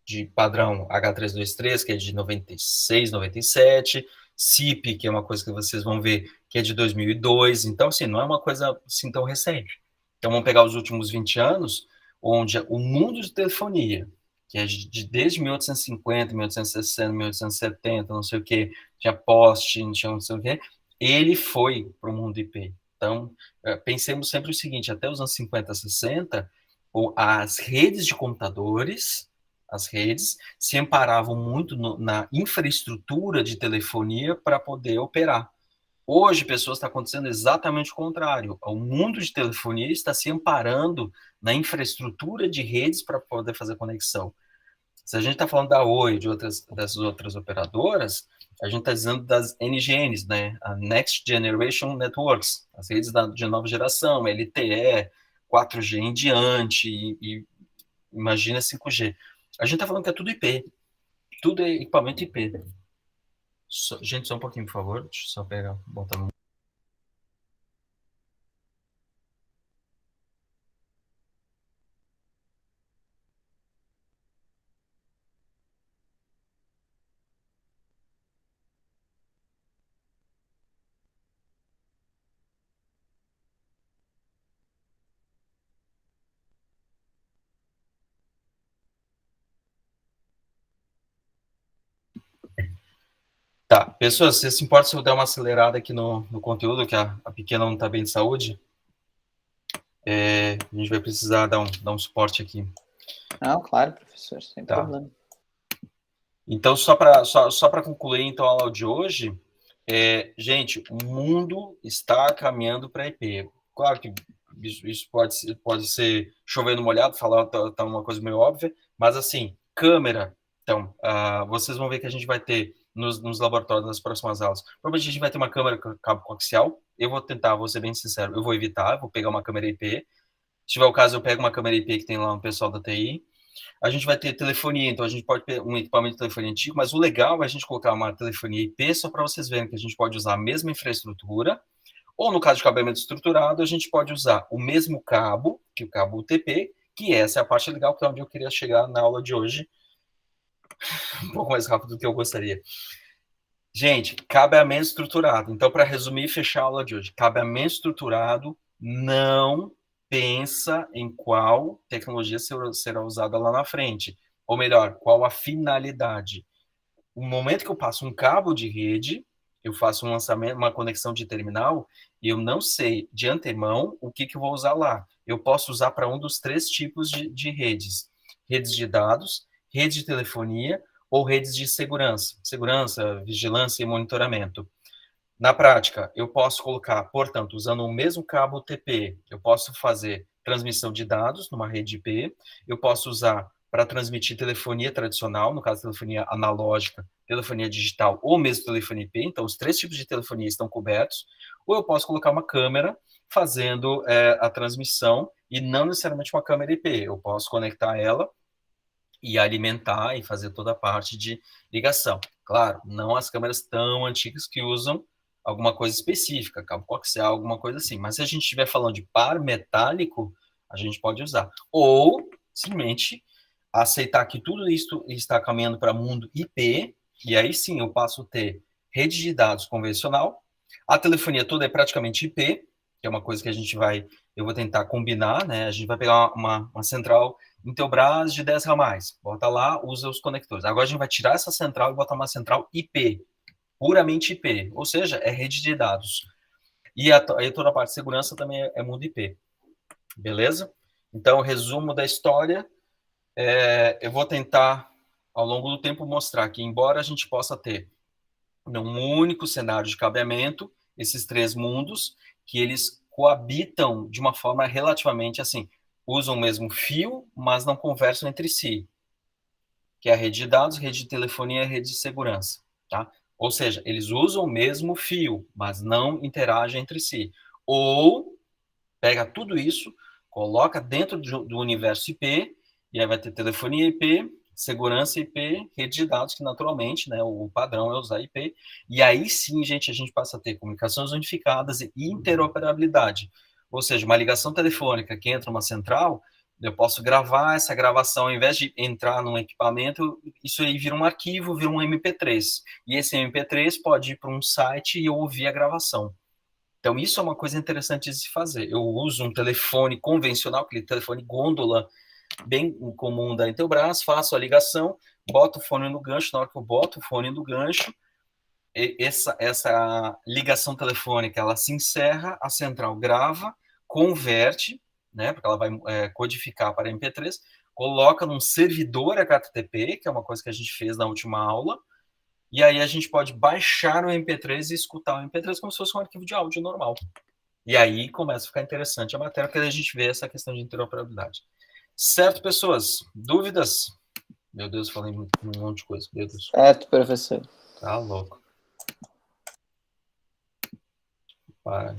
S1: de padrão H323, que é de 96, 97, CIP, que é uma coisa que vocês vão ver, que é de 2002, então, assim, não é uma coisa assim tão recente. Então, vamos pegar os últimos 20 anos, onde o mundo de telefonia, que é desde 1850, 1860, 1870, não sei o que, tinha poste, tinha não sei o que, ele foi para o mundo IP. Então, pensemos sempre o seguinte, até os anos 50, 60, as redes de computadores, as redes, se amparavam muito na infraestrutura de telefonia para poder operar. Hoje, pessoas, está acontecendo exatamente o contrário. O mundo de telefonia está se amparando na infraestrutura de redes para poder fazer conexão. Se a gente está falando da Oi, dessas outras operadoras, a gente está dizendo das NGNs, né? A Next Generation Networks, as redes de nova geração, LTE, 4G em diante, e imagina 5G. A gente está falando que é tudo IP. Tudo é equipamento IP. Gente, só um pouquinho, por favor. Deixa eu só pegar, botar no... Tá, pessoas, você se importa se eu der uma acelerada aqui no conteúdo, que a pequena não está bem de saúde? A gente vai precisar dar um suporte aqui.
S2: Não, claro, professor, sem
S1: Tá.
S2: problema.
S1: Então, só para concluir então, a aula de hoje, gente, o mundo está caminhando para IP. Claro que isso pode ser chovendo molhado, falar tá uma coisa meio óbvia, mas assim, câmera. Então, vocês vão ver que a gente vai ter nos laboratórios nas próximas aulas. Provavelmente a gente vai ter uma câmera com cabo coaxial. Eu vou ser bem sincero, eu vou evitar, vou pegar uma câmera IP. Se tiver o caso, eu pego uma câmera IP que tem lá no pessoal da TI. A gente vai ter telefonia, então a gente pode ter um equipamento de telefonia antigo, mas o legal é a gente colocar uma telefonia IP só para vocês verem que a gente pode usar a mesma infraestrutura, ou no caso de cabeamento estruturado, a gente pode usar o mesmo cabo, que é o cabo UTP, que essa é a parte legal, que é onde eu queria chegar na aula de hoje, um pouco mais rápido do que eu gostaria. Gente, cabeamento estruturado. Então, para resumir e fechar a aula de hoje, cabeamento estruturado não pensa em qual tecnologia será usada lá na frente. Ou melhor, qual a finalidade. No momento que eu passo um cabo de rede, eu faço um lançamento, uma conexão de terminal, e eu não sei de antemão o que eu vou usar lá. Eu posso usar para um dos 3 tipos de redes. Redes de dados, redes de telefonia ou redes de segurança, vigilância e monitoramento. Na prática, eu posso colocar, portanto, usando o mesmo cabo UTP, eu posso fazer transmissão de dados numa rede IP, eu posso usar para transmitir telefonia tradicional, no caso, telefonia analógica, telefonia digital ou mesmo telefonia IP, então os 3 tipos de telefonia estão cobertos, ou eu posso colocar uma câmera fazendo a transmissão, e não necessariamente uma câmera IP, eu posso conectar ela e alimentar e fazer toda a parte de ligação. Claro, não as câmeras tão antigas que usam alguma coisa específica, cabo coaxial, alguma coisa assim. Mas se a gente estiver falando de par metálico, a gente pode usar. Ou, simplesmente, aceitar que tudo isso está caminhando para mundo IP, e aí sim eu passo a ter rede de dados convencional. A telefonia toda é praticamente IP, que é uma coisa que eu vou tentar combinar, né? A gente vai pegar uma central Intelbras de 10 ramais, bota lá, usa os conectores. Agora a gente vai tirar essa central e botar uma central IP, puramente IP, ou seja, é rede de dados. E aí toda a parte de segurança também é mundo IP. Beleza? Então, resumo da história, eu vou tentar, ao longo do tempo, mostrar que, embora a gente possa ter, num único cenário de cabeamento, esses 3 mundos, que eles coabitam de uma forma relativamente assim, usam o mesmo fio, mas não conversam entre si, que é a rede de dados, rede de telefonia e rede de segurança, tá? Ou seja, eles usam o mesmo fio, mas não interagem entre si. Ou pega tudo isso, coloca dentro do universo IP, e aí vai ter telefonia IP, segurança IP, rede de dados, que naturalmente, né, o padrão é usar IP, e aí sim, gente, a gente passa a ter comunicações unificadas e interoperabilidade. Ou seja, uma ligação telefônica que entra numa central, eu posso gravar essa gravação, ao invés de entrar num equipamento, isso aí vira um arquivo, vira um MP3. E esse MP3 pode ir para um site e eu ouvir a gravação. Então, isso é uma coisa interessante de se fazer. Eu uso um telefone convencional, aquele telefone gôndola, bem comum da Intelbras, faço a ligação, boto o fone no gancho, na hora que eu boto o fone no gancho, essa ligação telefônica, ela se encerra, a central grava, converte, né, porque ela vai codificar para MP3, coloca num servidor HTTP, que é uma coisa que a gente fez na última aula, E aí a gente pode baixar o MP3 e escutar o MP3 como se fosse um arquivo de áudio normal. E aí começa a ficar interessante a matéria, porque a gente vê essa questão de interoperabilidade. Certo, pessoas? Dúvidas? Meu Deus, falei um monte de coisa. Meu Deus.
S2: Certo, professor.
S1: Tá louco. Para.